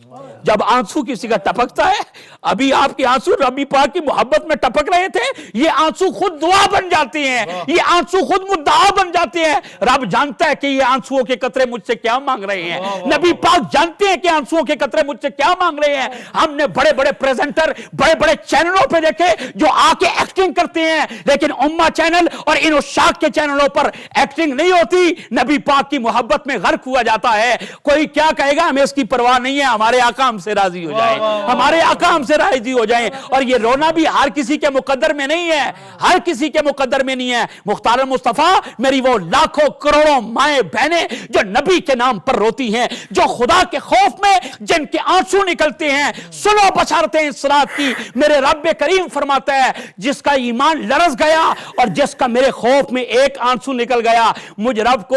جب آنسو کسی کا ٹپکتا ہے, ابھی آپ کے آنسو ربی پاک کی محبت میں ٹپک رہے تھے, یہ آنسو خود دعا بن جاتے ہیں, یہ آنسو خود مدعا بن جاتے ہیں. رب جانتا ہے کہ یہ آنسوؤں کے قطرے مجھ سے کیا مانگ رہے ہیں, نبی پاک جانتے ہیں کہ آنسوؤں کے قطرے مجھ سے کیا مانگ رہے ہیں. ہم نے بڑے بڑے پریزنٹر بڑے بڑے چینلوں پہ دیکھے جو آ کے ایکٹنگ کرتے ہیں, لیکن امہ چینل اور ان اشاق کے چینلوں پر ایکٹنگ نہیں ہوتی, نبی پاک کی محبت میں غرق ہوا جاتا ہے. کوئی کیا کہے گا, ہمیں اس کی پرواہ نہیں ہے, ہمارے آقا ہم سے راضی ہو جائیں, ہمارے آقا ہم سے راضی ہو جائیں. اور یہ رونا بھی ہر کسی کے مقدر میں نہیں ہے, ہر کسی کے مقدر میں نہیں ہے. مختار المصطفیٰ میری وہ لاکھوں کروڑوں مائیں بہنیں جو نبی کے نام پر روتی ہیں, جو خدا کے خوف میں جن کے آنسو نکلتے ہیں, سنو بشارتیں اس رات کی. میرے رب کریم فرماتا ہے جس کا ایمان لرز گیا اور جس کا میرے خوف میں ایک آنسو نکل گیا, مجھ رب کو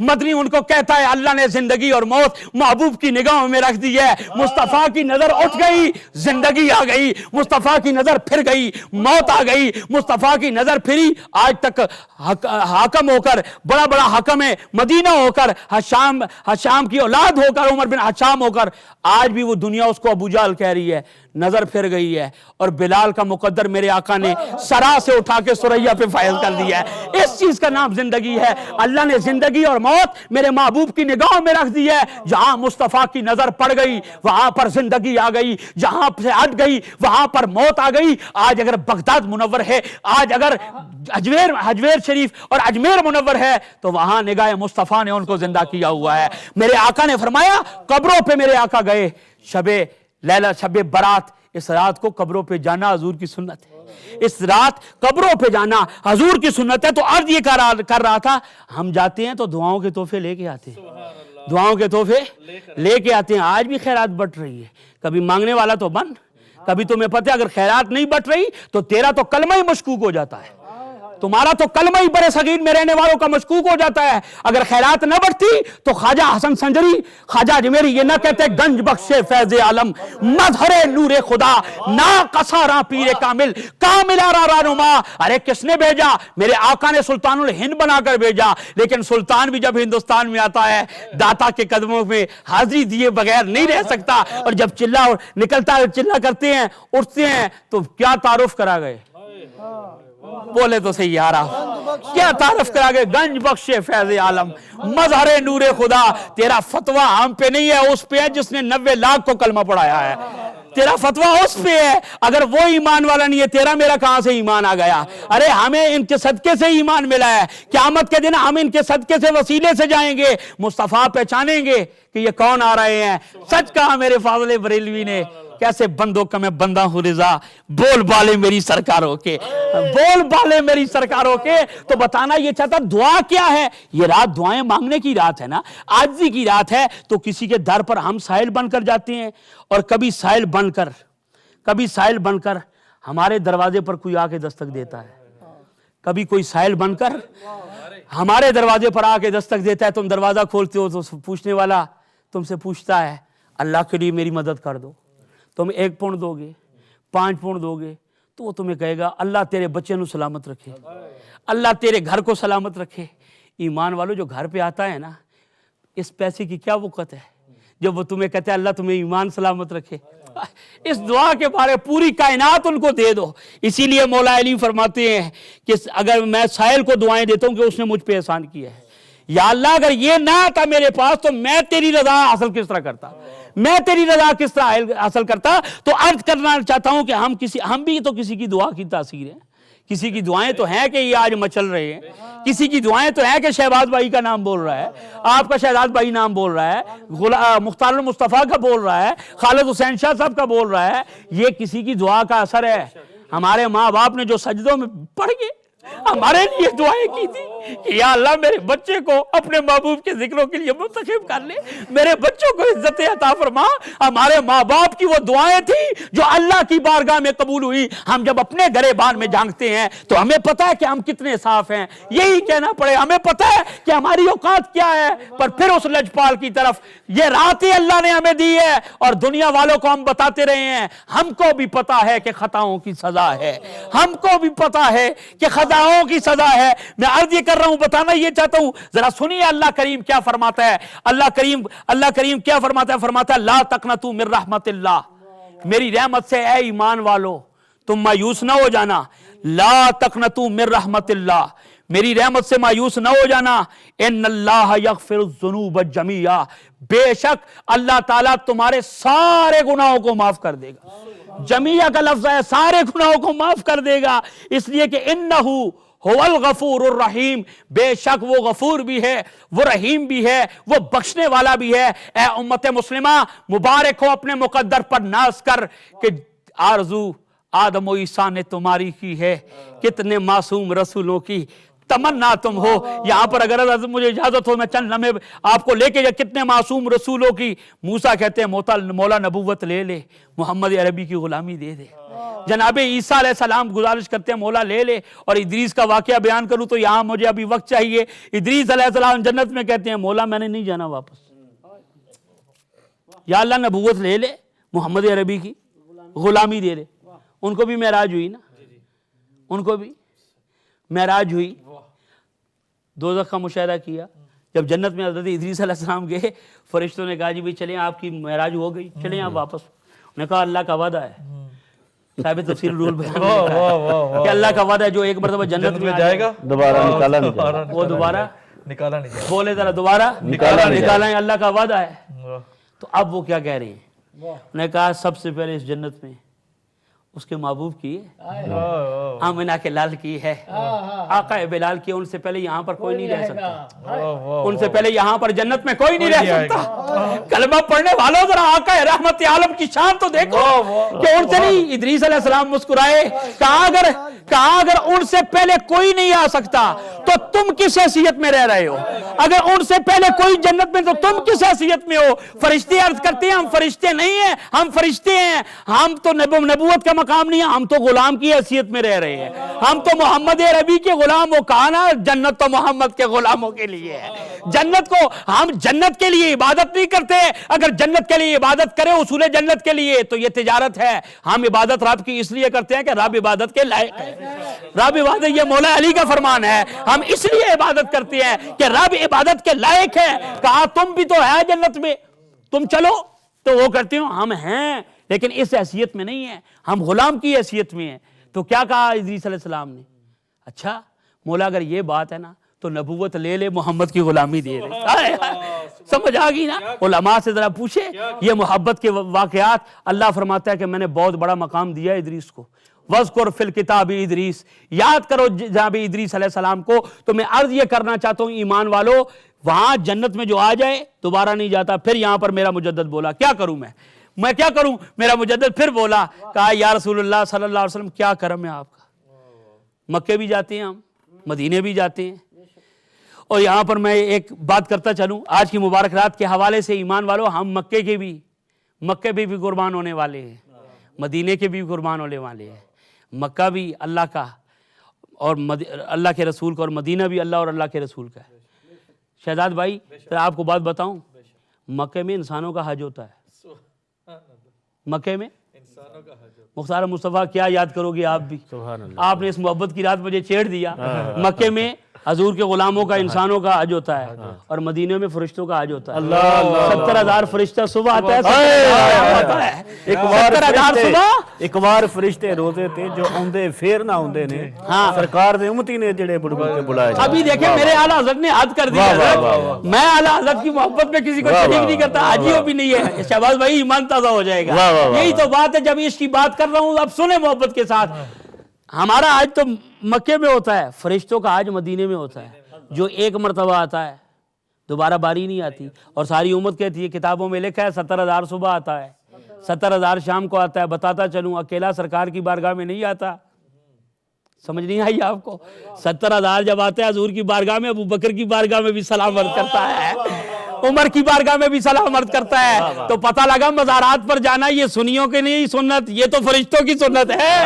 مدنی ان کو کہتا ہے اللہ نے زندگی اور موت محبوب کی نگاہوں میں رکھ دی ہے. مصطفیٰ کی نظر اٹھ گئی، زندگی آ گئی. مصطفیٰ کی نظر پھر گئی، موت آ گئی. مصطفیٰ کی نظر پھری، آج تک حاکم ہو کر، بڑا بڑا حاکم ہے مدینہ ہو کر، حشام کی اولاد ہو کر، عمر بن حشام ہو کر، آج بھی وہ دنیا اس کو ابو جہل کہہ رہی ہے. نظر پھر گئی ہے اور بلال کا مقدر میرے آقا نے سرا سے اٹھا کے سریا پہ فائز کر دیا ہے. اس چیز کا نام زندگی ہے. اللہ نے زندگی اور موت میرے محبوب کی نگاہوں میں رکھ دی ہے. جہاں مصطفیٰ کی نظر پڑ گئی وہاں پر زندگی آ گئی، جہاں سے ہٹ گئی وہاں پر موت آ گئی. آج اگر بغداد منور ہے، آج اگر اجمیر شریف اور اجمیر منور ہے، تو وہاں نگاہ مصطفیٰ نے ان کو زندہ کیا ہوا ہے. میرے آقا نے فرمایا قبروں پہ میرے آقا گئے شب برات. اس رات کو قبروں پہ جانا حضور کی سنت ہے. اس رات قبروں پہ جانا حضور کی سنت ہے. تو عرض یہ کر رہا تھا، ہم جاتے ہیں تو دعاؤں کے تحفے لے کے آتے ہیں، دعاؤں کے تحفے لے کے آتے ہیں. آج بھی خیرات بٹ رہی ہے. کبھی مانگنے والا تو بن. کبھی تمہیں پتہ ہے اگر خیرات نہیں بٹ رہی تو تیرا تو کلمہ ہی مشکوک ہو جاتا ہے، تمہارا تو کلمہ ہی برے صغیر میں رہنے والوں کا مشکوک ہو جاتا ہے. اگر خیرات نہ بڑھتی تو خواجہ حسن سنجری، خواجہ اجمیری یہ نہ کہتے گنج بخش فیض عالم، مظہر نور خدا، نا قصاراں پیر کامل، کامل آرا رانما. ارے کس نے بھیجا؟ میرے آقا نے سلطان الہند بنا کر بھیجا. لیکن سلطان بھی جب ہندوستان میں آتا ہے داتا کے قدموں میں حاضری دیے بغیر نہیں رہ سکتا. اور جب چلا نکلتا ہے، چلا کرتے ہیں، اٹھتے ہیں، تو کیا تعارف کرا گئے؟ بولے تو صحیح یارا، کیا تعارف کرا گئے؟ گنج بخش فیض عالم، مظہر نور خدا. تیرا فتویٰ ہم پہ نہیں ہے، اس پہ ہے جس نے 90 لاکھ کو کلمہ پڑھایا ہے. تیرا فتویٰ اس پہ ہے. اگر وہ ایمان والا نہیں ہے، تیرا میرا کہاں سے ایمان آ گیا؟ ارے ہمیں ان کے صدقے سے ایمان ملا ہے. قیامت کے دن ہم ان کے صدقے سے وسیلے سے جائیں گے. مصطفیٰ پہچانیں گے کہ یہ کون آ رہے ہیں. سچ کہا میرے فاضل بریلوی نے، کیسے بندوں کا میں بندہ ہوں رضا، بول بالے میری سرکاروں کے، بول بالے میری سرکاروں کے. تو بتانا یہ چاہتا دعا کیا ہے. یہ رات دعائیں مانگنے کی رات ہے نا، عاجزی کی رات ہے. تو کسی کے در پر ہم سائل بن کر جاتے ہیں، اور کبھی سائل بن کر ہمارے دروازے پر کوئی آ کے دستک دیتا ہے. کبھی کوئی سائل بن کر ہمارے دروازے پر آ کے دستک دیتا ہے. تم دروازہ کھولتے ہو تو پوچھنے والا تم سے پوچھتا ہے اللہ کے لیے میری مدد کر دو. تم 1 پاؤنڈ دو گے، 5 پاؤنڈ دو گے، تو وہ تمہیں کہے گا اللہ تیرے بچے نو سلامت رکھے، اللہ تیرے گھر کو سلامت رکھے. ایمان والو جو گھر پہ آتا ہے نا، اس پیسے کی کیا وقت ہے جب وہ تمہیں کہتے ہیں اللہ تمہیں ایمان سلامت رکھے. اس دعا کے بارے پوری کائنات ان کو دے دو. اسی لیے مولا علی فرماتے ہیں کہ اگر میں سائل کو دعائیں دیتا ہوں کہ اس نے مجھ پہ احسان کیا ہے، یا اللہ اگر یہ نہ آتا میرے پاس تو میں تیری رضا حاصل کس طرح کرتا، میں تیری رضا کس طرح حاصل کرتا. تو عرض کرنا چاہتا ہوں کہ ہم بھی تو کسی کی دعا کی تاثیر ہیں. کسی کی دعائیں تو ہیں کہ یہ آج مچل رہے ہیں، کسی کی دعائیں تو ہیں کہ شہباز بھائی کا نام بول رہا ہے، آپ کا شہزاد بھائی نام بول رہا ہے، مختار المصطفیٰ کا بول رہا ہے، خالد حسین شاہ صاحب کا بول رہا ہے. یہ کسی کی دعا کا اثر ہے. ہمارے ماں باپ نے جو سجدوں میں پڑھ گئے ہمارے لیے دعائیں کی تھی کہ یا اللہ میرے بچے کو اپنے محبوب کے ذکروں کے لیے منتخب کر لے، میرے بچوں کو عزت عطا فرما. ہمارے ماں باپ کی وہ دعائیں تھیں جو اللہ کی بارگاہ میں قبول ہوئی. ہم جب اپنے گریبان میں جھانکتے ہیں تو ہمیں پتہ ہے کہ ہم کتنے صاف ہیں. یہی کہنا پڑے، ہمیں پتہ ہے کہ ہماری اوقات کیا ہے. پر پھر اس لجپال کی طرف یہ رات ہی اللہ نے ہمیں دی ہے، اور دنیا والوں کو ہم بتاتے رہے ہیں. ہم کو بھی پتہ ہے کہ خطاؤں کی سزا ہے، ہم کو بھی پتہ ہے کہ خطاؤں کی سزا ہے. میں عرض یہ کر رہا ہوں، بتانا یہ چاہتا ہوں، ذرا سنیے اللہ کریم کیا فرماتا ہے. اللہ کریم کیا فرماتا ہے؟ فرماتا ہے لا تقنطوا من رحمت اللہ، میری رحمت سے اے ایمان والو تم مایوس نہ ہو جانا. لا تقنطوا من رحمت اللہ، میری رحمت سے مایوس نہ ہو جانا. ان اللہ یغفر الذنوب جميعا، بے شک اللہ تعالیٰ تمہارے سارے گناہوں کو معاف کر دے گا. جمیعہ کا لفظ ہے، سارے گناہوں کو معاف کر دے گا. اس لیے کہ انہو هو الغفور الرحیم، بے شک وہ غفور بھی ہے، وہ رحیم بھی ہے، وہ بخشنے والا بھی ہے. اے امت مسلمہ مبارک ہو اپنے مقدر پر ناز کر کہ آرزو آدم و عیسیٰ نے تمہاری کی ہے، کتنے معصوم رسولوں کی تمنا تم ہو. یہاں پر اگر مجھے اجازت ہو میں چند لمحے آپ کو لے کے جا. کتنے معصوم رسولوں کی. موسیٰ کہتے ہیں مولا نبوت لے لے، محمد عربی کی غلامی دے دے. جناب عیسیٰ علیہ السلام گزارش کرتے ہیں مولا لے لے، اور ادریس کا واقعہ بیان کروں تو یہاں مجھے ابھی وقت چاہیے۔ ادریس علیہ السلام جنت میں کہتے ہیں مولا میں نے نہیں جانا واپس، یا اللہ نبوت لے لے، محمد عربی کی غلامی دے لے۔ ان کو بھی معراج ہوئی نا، ان کو بھی معراج ہوئی، دوزخ کا مشاہدہ کیا۔ جب جنت میں حضرت ادریس علیہ السلام گئے، فرشتوں نے کہا جی بھی چلیں آپ کی معراج ہو گئی، چلیں آپ واپس۔ انہوں نے کہا اللہ کا وعدہ ہے، صاحب تفسیر الرول بیان کہ اللہ کا وعدہ ہے جو ایک مرتبہ جنت میں جائے گا دوبارہ نکالا نہیں جائے گا، وہ دوبارہ نکالا نہیں جائے بولے ذرا دوبارہ نکالا ہے، اللہ کا وعدہ ہے۔ گا۔ تو اب وہ کیا کہہ رہے ہیں؟ انہوں نے کہا سب سے پہلے اس جنت میں اس کے محبوب کی ہے، آمنہ کے لال کی ہے، آقا بلال کی، ان سے پہلے یہاں پر کوئی نہیں رہ سکتا، ان سے پہلے یہاں پر جنت میں کوئی نہیں رہ سکتا۔ کلمہ پڑھنے والوں ذرا آقا رحمت عالم کی شان تو دیکھو کہ ان سے نہیں۔ ادریس علیہ السلام مسکرائے، کہا اگر ان سے پہلے کوئی نہیں آ سکتا تو تم کس حیثیت میں رہ رہے ہو؟ اگر ان سے پہلے کوئی جنت میں تو تم کس حیثیت میں ہو؟ فرشتے عرض کرتے ہیں ہم فرشتے نہیں ہیں، ہم فرشتے ہیں، ہم تو نبوت کا مقام نہیں ہے، ہم تو غلام کی حیثیت میں رہ رہے ہیں، ہم تو محمد عربی کے غلام ہو۔ کہا نا جنت تو محمد کے غلاموں کے لیے ہے، جنت کو ہم جنت کے لیے عبادت نہیں کرتے، اگر جنت کے لیے عبادت کرے اصول جنت کے لیے تو یہ تجارت ہے۔ ہم عبادت رب کی اس لیے کرتے ہیں کہ رب عبادت کے لائق ہے، رب عبادت، یہ مولا علی کا فرمان ہے، ہم اس لیے عبادت کرتے ہیں کہ رب عبادت کے لائق ہے۔ کہا تم بھی تو ہے جنت میں، تم چلو، تو وہ کرتے ہو ہم ہیں لیکن اس حیثیت میں نہیں ہیں، ہم غلام کی حیثیت میں ہیں۔ تو کیا کہا ادریس علیہ السلام نے؟ اچھا مولا اگر یہ بات ہے نا تو نبوت لے لے، محمد کی غلامی دے دے۔ سمجھ آ گئی نا؟ علماء سے ذرا پوچھے یہ محبت کے واقعات۔ اللہ فرماتا ہے کہ میں نے بہت بڑا مقام دیا ادریس کو، وَذْكُرْ فِي الْكِتَابِ ادریس، یاد کرو جناب ادریس علیہ السلام کو۔ تو میں عرض یہ کرنا چاہتا ہوں ایمان والو، وہاں جنت میں جو آ جائے دوبارہ نہیں جاتا۔ پھر یہاں پر میرا مجدد بولا کیا کروں میں کیا کروں؟ میرا مجدد پھر بولا، کہا یا رسول اللہ صلی اللہ علیہ وسلم کیا کرم ہے آپ کا، مکے بھی جاتے ہیں ہم، مدینے بھی جاتے ہیں۔ اور یہاں پر میں ایک بات کرتا چلوں آج کی مبارک رات کے حوالے سے، ایمان والو ہم مکے بھی قربان ہونے والے ہیں، مدینے کے بھی قربان ہونے والے ہیں۔ مکہ بھی اللہ کا اور اللہ کے رسول کا، اور مدینہ بھی اللہ اور اللہ کے رسول کا ہے۔ شہزاد بھائی آپ کو بات بتاؤں، مکے میں انسانوں کا حج ہوتا ہے، مکے میں مختار مصطفیٰ کیا یاد کرو گے آپ بھی، آپ نے اس محبت کی رات مجھے چھیڑ دیا۔ مکے میں حضور کے غلاموں کا، انسانوں کا حج ہوتا ہے، اور مدینے میں فرشتوں کا حج ہوتا ہے۔ 70,000 فرشتہ صبح آتا ہے، 70,000 صبح۔ ایک بار فرشتے روزے تھے جو اوندے پھر نہ اوندے نے، سرکار دے امتی نے جڑے بلائے۔ ابھی دیکھیں میرے اعلیٰ حضرت نے حد کر دیا، میں اعلیٰ حضرت کی محبت میں کسی کو شریک نہیں کرتا، حاجیوں بھی نہیں ہے۔ شہباز بھائی ایمان تازہ ہو جائے گا، یہی تو بات ہے۔ جب اس کی بات کر رہا ہوں اب سنیں محبت کے ساتھ، ہمارا حج تو مکے میں ہوتا ہے، فرشتوں کا حج مدینے میں ہوتا ہے، جو ایک مرتبہ آتا ہے دوبارہ باری نہیں آتی۔ اور ساری امت کہتی ہے، کتابوں میں لکھا ہے 70,000 صبح آتا ہے، 70,000 شام کو آتا ہے۔ بتاتا چلوں اکیلا سرکار کی بارگاہ میں نہیں آتا، سمجھ نہیں آئی آپ کو؟ 70,000 جب آتا ہے حضور کی بارگاہ میں، ابو بکر کی بارگاہ میں بھی سلام عرض کرتا ہے، عمر کی بارگاہ میں بھی سلام عرض کرتا ہے۔ تو پتہ لگا مزارات پر جانا یہ سنیوں کے نہیں سنت، یہ تو فرشتوں کی سنت ہے۔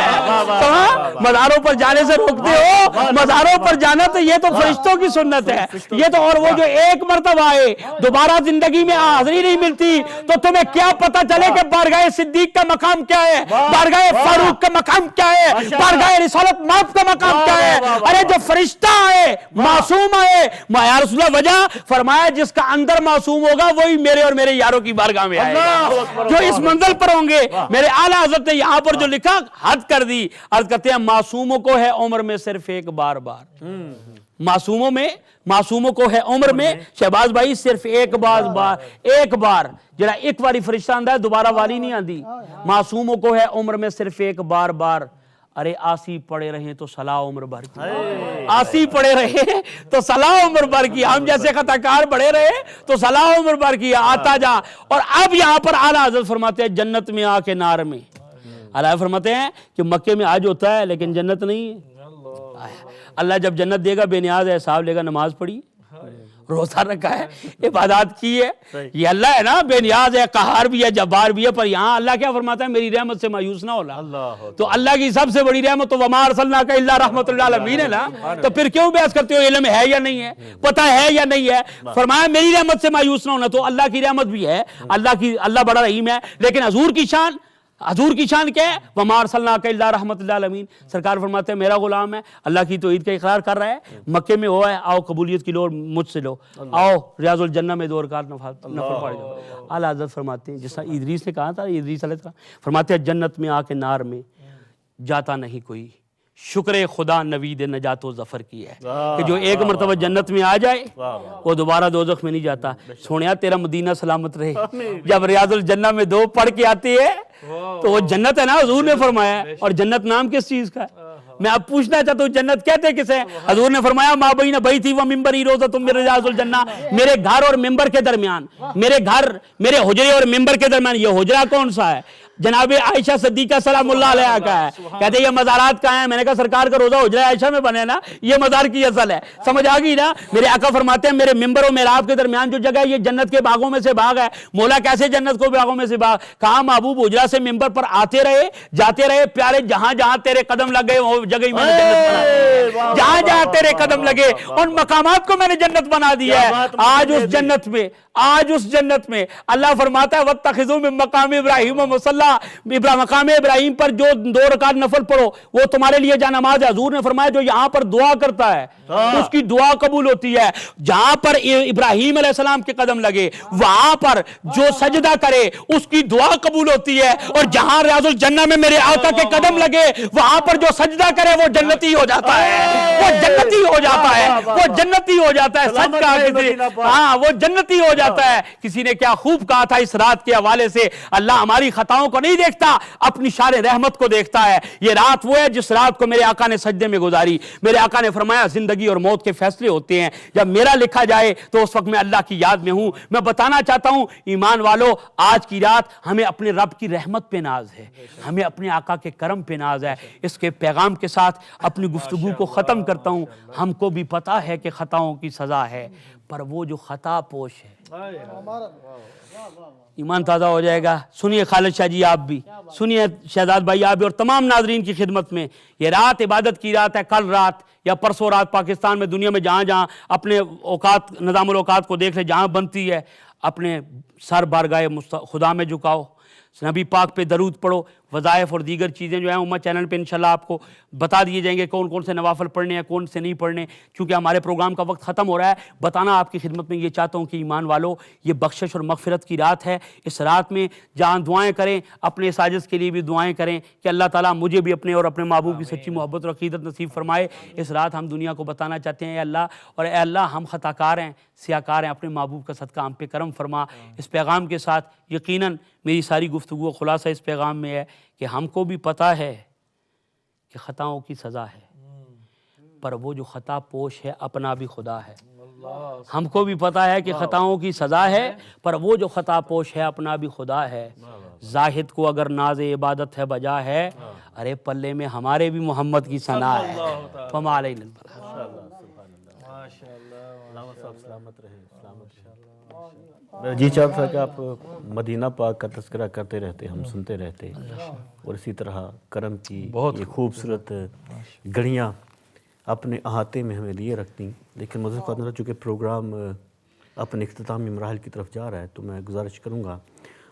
مزاروں پر جانے سے روکتے ہو، مزاروں پر جانا تو یہ تو فرشتوں کی سنت ہے۔ یہ تو، اور وہ جو ایک مرتبہ آئے دوبارہ زندگی میں حاضری نہیں ملتی، تو تمہیں کیا پتہ چلے کہ بارگاہ صدیق کا مقام کیا ہے، بارگاہ فاروق کا مقام کیا ہے، بارگاہ رسالت ماپ کا مقام کیا ہے۔ ارے جو فرشتہ آئے، معصوم آئے، یا رسول اللہ وجہ فرمایا جس کا اندر معصوم ہوگا وہی میرے اور میرے یاروں کی بارگاہ میں آئے گا، جو اس منزل پر ہوں گے۔ میرے اعلیٰ حضرت نے یہاں پر جو لکھا حد کر دی، عرض کرتے ہیں معصوموں کو ہے عمر میں صرف ایک بار، معصوموں کو ہے عمر میں شہباز بھائی صرف ایک بار، جڑا ایک باری فرشتہ آندا ہے دوبارہ والی نہیں آندی۔ معصوموں کو ہے عمر میں صرف ایک بار۔ ارے آسی پڑے رہے تو صلاح عمر بھر کی، آسی پڑے رہے تو صلاح عمر بھر کی، ہم جیسے خطاکار بڑے رہے تو صلاح عمر بھر کی، آتا جا۔ اور اب یہاں پر اعلیٰ حضرت فرماتے ہیں جنت میں آ کے نار میں، اعلیٰ فرماتے ہیں کہ مکے میں حج ہوتا ہے لیکن جنت نہیں ہے۔ اللہ جب جنت دے گا بے نیاز ہے، صاحب لے گا نماز پڑھی، روزہ رکھا ہے، عبادات کی ہے، یہ اللہ ہے نا، بے نیاز ہے، قہار بھی ہے، جبار بھی ہے، پر یہاں اللہ کیا فرماتا ہے؟ میری رحمت سے مایوس نہ ہونا۔ تو اللہ کی سب سے بڑی رحمت تو وَمَا أَرْسَلْنَاكَ إِلَّا رَحْمَةً لِّلْعَالَمِينَ ہے نا، تو پھر کیوں بحث کرتے ہو علم ہے یا نہیں ہے، پتہ ہے یا نہیں ہے؟ فرمایا میری رحمت سے مایوس نہ ہونا، تو اللہ کی رحمت بھی ہے، اللہ بڑا رحیم ہے، لیکن حضور کی شان کیا ہے؟ وَمَا أَرْسَلْنَاكَ إِلَّا رَحْمَةً لِّلْعَالَمِينَ۔ سرکار فرماتے ہیں میرا غلام ہے، اللہ کی توحید کا اقرار کر رہا ہے، مکے میں ہوا ہے، آؤ قبولیت کی لو مجھ سے لو، آؤ ریاض الجنہ میں 2 رکعت نفل پڑھ جاؤ۔ اعلیٰ حضرت فرماتے ہیں، جس طرح ادریس نے کہا تھا، ادریس علیہ السلام فرماتے ہیں جنت میں آ کے نار میں جاتا نہیں کوئی، شکر خدا نوید نجات و ظفر کی ہے، کہ جو ایک مرتبہ جنت میں آ جائے وہ دوبارہ دوزخ میں نہیں جاتا۔ سونیا تیرا مدینہ سلامت رہے۔ جب ریاض الجنہ میں 2 پڑھ کے آتی ہے تو وہ جنت ہے نا، حضور نے فرمایا ہے، اور جنت نام کس چیز کا ہے؟ میں اب پوچھنا چاہتا ہوں جنت کہتے کسے؟ حضور نے فرمایا ما بین بیتی و منبری روضۃ من ریاض الجنہ، میرے گھر اور ممبر کے درمیان، میرے حجرے اور ممبر کے درمیان، یہ حجرہ کون سا ہے؟ جناب عائشہ صدیقہ سلام اللہ علیہ کا ہے۔ کہتے یہ مزارات کہاں ہیں؟ میں نے کہا سرکار کا روزہ حجرہ عائشہ میں بنے نا، یہ مزار کی اصل ہے، سمجھ آ گئی نا؟ میرے آقا فرماتے ہیں میرے ممبر و محراب کے درمیان جو جگہ ہے یہ جنت کے باغوں میں سے باغ ہے۔ مولا کیسے جنت کو باغوں میں سے باغ؟ کہا محبوب حجرہ سے ممبر پر آتے رہے جاتے رہے پیارے، جہاں جہاں تیرے قدم لگے وہ جگہ ہی میں نے جنت بنا دی ہے، جہاں جہاں تیرے قدم لگے ان مقامات کو میں نے جنت بنا دیا ہے۔ آج اس جنت میں اللہ فرماتا ہے وَاتَّخِذُوا مِن مَّقَامِ إِبْرَاهِيمَ مُصَلًّى، مقام ابراہیم پر جو 2 رکعت نفل پڑھو وہ تمہارے لیے جا نماز ہے۔ حضور نے فرمایا جو یہاں پر دعا کرتا ہے اس کی دعا قبول ہوتی ہے۔ جہاں پر ابراہیم علیہ السلام کے قدم لگے وہاں پر جو سجدہ کرے اس کی دعا قبول ہوتی ہے، اور جہاں ریاض الجنہ میں میرے آقا کے قدم لگے وہاں پر جو سجدہ کرے وہ جنتی ہو جاتا ہے، وہ جنتی ہو جاتا ہے، وہ جنتی ہو جاتا ہے۔ سچ کہا کسی، ہاں وہ جنتی ہو جاتا ہے۔ کسی نے کیا خوب کہا تھا اس رات کے حوالے سے، اللہ ہماری خطاؤں کو نہیں دیکھتا، اپنی شان رحمت کو دیکھتا ہے۔ یہ رات وہ ہے جس رات کو میرے آقا نے سجدے میں گزاری۔ میرے آقا نے فرمایا زندگی اور موت کے فیصلے ہوتے ہیں، جب میرا لکھا جائے تو اس وقت میں اللہ کی یاد میں ہوں۔ میں بتانا چاہتا ہوں ایمان والو، آج کی رات ہمیں اپنے رب کی رحمت پہ ناز ہے، ہمیں اپنے آقا کے کرم پہ ناز ہے۔ اس کے پیغام کے ساتھ اپنی گفتگو کو ختم کرتا ہوں۔ ہم کو بھی پتا ہے کہ خطاؤں کی سزا ہے، پر وہ جو خطا پوش ہے، ایمان تازہ ہو جائے گا۔ سنیے خالد شاہ جی آپ بھی سنیے، شہزاد بھائی آپ بھی، اور تمام ناظرین کی خدمت میں، یہ رات عبادت کی رات ہے۔ کل رات یا پرسوں رات پاکستان میں، دنیا میں جہاں جہاں اپنے اوقات، نظام الاوقات کو دیکھ لے، جہاں بنتی ہے اپنے سر بارگاہ خدا میں جھکاؤ، نبی پاک پہ درود پڑھو، وظائف اور دیگر چیزیں جو ہیں امت چینل پہ انشاءاللہ آپ کو بتا دیے جائیں گے کون کون سے نوافل پڑھنے ہیں کون سے نہیں پڑھنے، کیونکہ ہمارے پروگرام کا وقت ختم ہو رہا ہے۔ بتانا آپ کی خدمت میں یہ چاہتا ہوں کہ ایمان والو، یہ بخشش اور مغفرت کی رات ہے۔ اس رات میں جہاں دعائیں کریں، اپنے ساجد کے لیے بھی دعائیں کریں کہ اللہ تعالیٰ مجھے بھی اپنے اور اپنے محبوب کی سچی محبت اور عقیدت نصیب فرمائے۔ اس رات ہم دنیا کو بتانا چاہتے ہیں اے اللہ، اور اے اللہ ہم خطا کار ہیں، سیاہ کار ہیں، اپنے محبوب کا صدقہ ہم پہ کرم فرما۔ اس پیغام کے ساتھ یقیناً میری ساری گفتگو خلاصہ اس پیغام میں ہے کہ ہم کو بھی پتہ ہے کہ خطاؤں کی سزا ہے، پر وہ جو خطا پوش ہے اپنا بھی خدا ہے۔ ہم کو بھی پتہ ہے کہ خطاؤں کی سزا ہے، پر وہ جو خطا پوش ہے اپنا بھی خدا ہے۔ زاہد کو اگر ناز عبادت ہے بجا ہے، ارے پلے میں ہمارے بھی محمد کی ثنا ہے۔ فما علینا البلاغ۔ جی چاہتا تھا کہ آپ مدینہ پاک کا تذکرہ کرتے رہتے، ہم سنتے رہتے، اور اسی طرح کرم کی یہ خوبصورت گھڑیاں اپنے احاطے میں ہمیں لیے رکھتی۔ لیکن مجھے پتہ نہیں، چونکہ پروگرام اپنے اختتامی مراحل کی طرف جا رہا ہے، تو میں گزارش کروں گا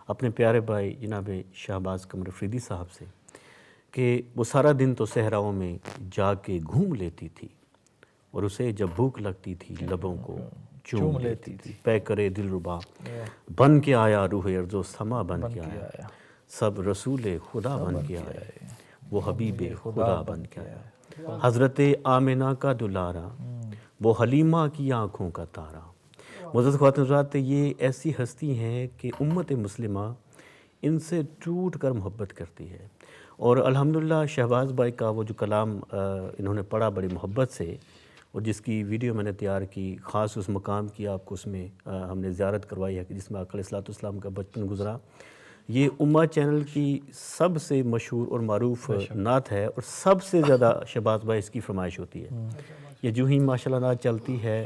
اپنے پیارے بھائی جناب شہباز قمر افریدی صاحب سے کہ وہ سارا دن تو صحراؤں میں جا کے گھوم لیتی تھی، اور اسے جب بھوک لگتی تھی لبوں کو چوم لیتی تھی۔ پے کرے دل ربا بن کے آیا، روح ارض و سما بن کے آیا، سب رسول خدا بن کے آیا، وہ حبیب خدا بن کے آیا، حضرت آمنہ کا دلارا، وہ حلیمہ کی آنکھوں کا تارا۔ معزز خواتین حضرات، یہ ایسی ہستی ہیں کہ امت مسلمہ ان سے ٹوٹ کر محبت کرتی ہے، اور الحمدللہ شہباز بھائی کا وہ جو کلام انہوں نے پڑھا بڑی محبت سے، اور جس کی ویڈیو میں نے تیار کی، خاص اس مقام کی آپ کو اس میں ہم نے زیارت کروائی ہے کہ جس میں آقا علیہ السلام کا بچپن گزرا۔ یہ امہ چینل کی سب سے مشہور اور معروف نعت ہے، اور سب سے زیادہ شہباز بھائی اس کی فرمائش ہوتی ہے۔ یہ جو ہی ماشاءاللہ نعت چلتی ہے،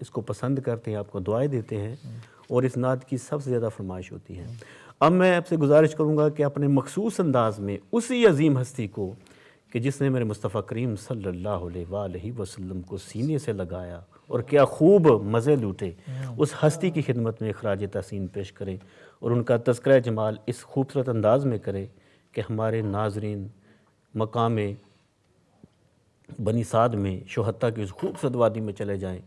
اس کو پسند کرتے ہیں, آپ کو دعائیں دیتے ہیں, اور اس نعت کی سب سے زیادہ فرمائش ہوتی ہے. اب میں آپ سے گزارش کروں گا کہ اپنے مخصوص انداز میں اسی عظیم ہستی کو کہ جس نے میرے مصطفیٰ کریم صلی اللہ علیہ وآلہ وسلم کو سینے سے لگایا اور کیا خوب مزے لوٹے, اس ہستی کی خدمت میں اخراج تحسین پیش کریں اور ان کا تذکرہ جمال اس خوبصورت انداز میں کریں کہ ہمارے ناظرین مقام بنی سعد میں شہداء کی اس خوبصورت وادی میں چلے جائیں,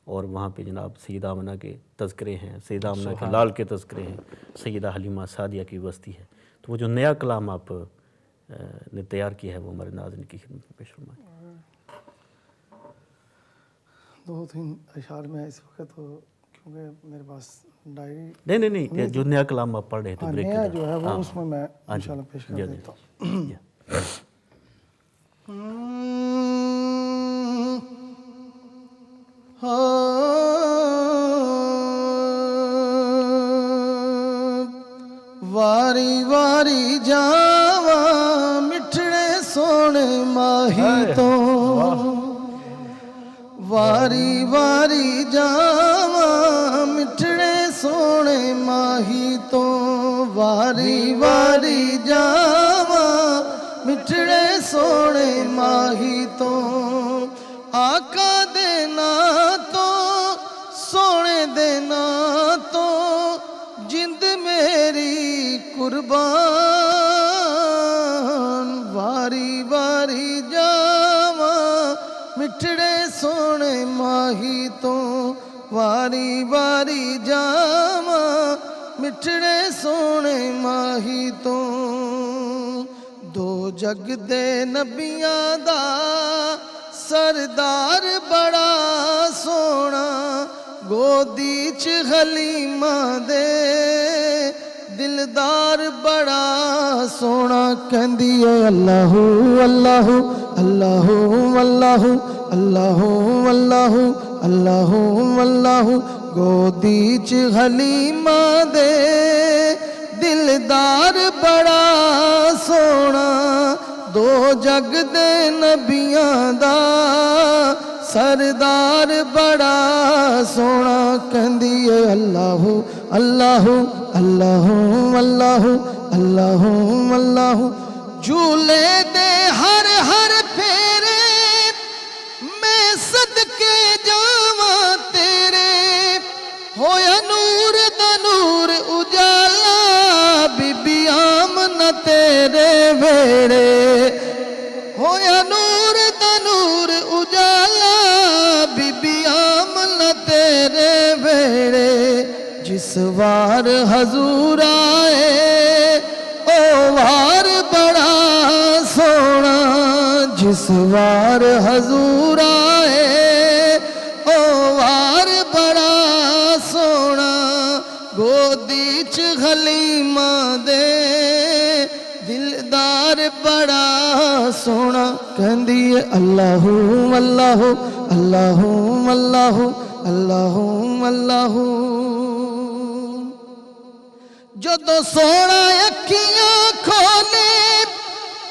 اور وہاں پہ جناب سیدہ آمنہ کے تذکرے ہیں, سیدہ آمنہ کے لال کے تذکرے ہیں, سیدہ حلیمہ سعدیہ کی بستی ہے. تو وہ جو نیا کلام آپ نے تیار کیا ہے وہ ہمارے ناظرین کی خدمت میں پیش فرمائیں. 2-3 اشعار میں اس وقت تو کیونکہ میرے پاس ڈائری نہیں جو نیا کلام آپ پڑھ رہے تھے بریک نیا جو ہے وہ اس میں انشاءاللہ پیش کر دیتا ہوں. واری واری جاواں مٹھڑے سونے ماہی تو, واری واری جاواں مٹھڑے سونے ماہی تو, واری واری جاواں مٹھڑے سونے ماہی تو, آقا دینا تو سونے دینا تو جند میری قربان, واری واری جاواں مٹھڑے سونے ماہی تو, واری واری جاواں مٹھڑے سونے ماہی تو. دو جگ دے نبیاں دا سردار بڑا سونا, گودی چ حلیمہ دے دلدار بڑا سونا, کہندی اے اللہ اللہ اللہ اللہ اللہ اللہ اللہ اللہ, گودی چ حلیمہ دے دلدار بڑا سونا, دو جگ دے نبیاں دا سردار بڑا سونا, کہندی اے اللہ اللہ اللہ اللہ اللہ اللہ, جھولے دے ہر ہر پھیرے میں صدقے جاواں تیرے, ہویا نور دا نور اجالا بی بی آمنہ تیرے ویڑے, ہویا نور دا نور اجالا بی بی آمنہ تیرے ویڑے, جس وار حضور آئے او وار بڑا سونا, جس وار حضور آئے او وار بڑا سونا, گودی چ حلیمہ دے دلدار بڑا سونا, کہندی اے اللہ اللہ اللہ اللہ اللہ اللہ. جدو سونا اکھیاں کھولے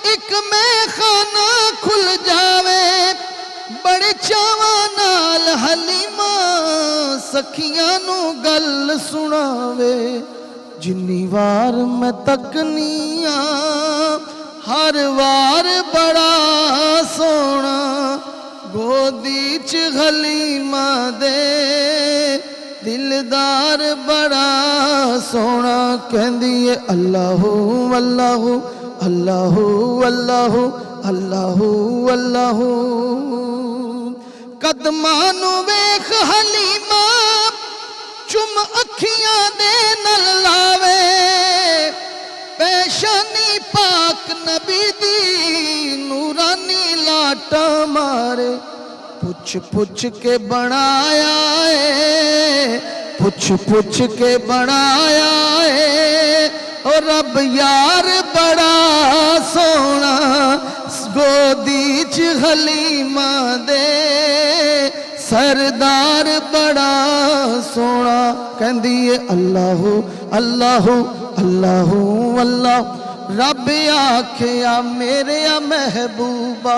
ایک میں خانہ کھل جاوے, بڑے چاواں نال حلیمہ سکھیاں نو گل سناوے, جنی وار میں تکنیاں ہر وار بڑا سونا, گودی چ حلیمہ دے دلدار بڑا سونا, کہندی اے اللہ اللہ اللہ اللہ اللہ اللہ. قدماں نو ویکھ حلیمہ چم اکھیاں دے نل لاوے, پیشانی پاک نبی دی نورانی لاٹا مارے, پوچھ پوچھ کے بنایا ہے, پوچھ پوچھ کے بنایا ہے, اور رب یار بڑا سونا, گودی چ حلیمہ دے سردار بڑا سونا, کہندی اے اللہ اللہ اللہ اللہ. رب آکھیا میرے محبوبہ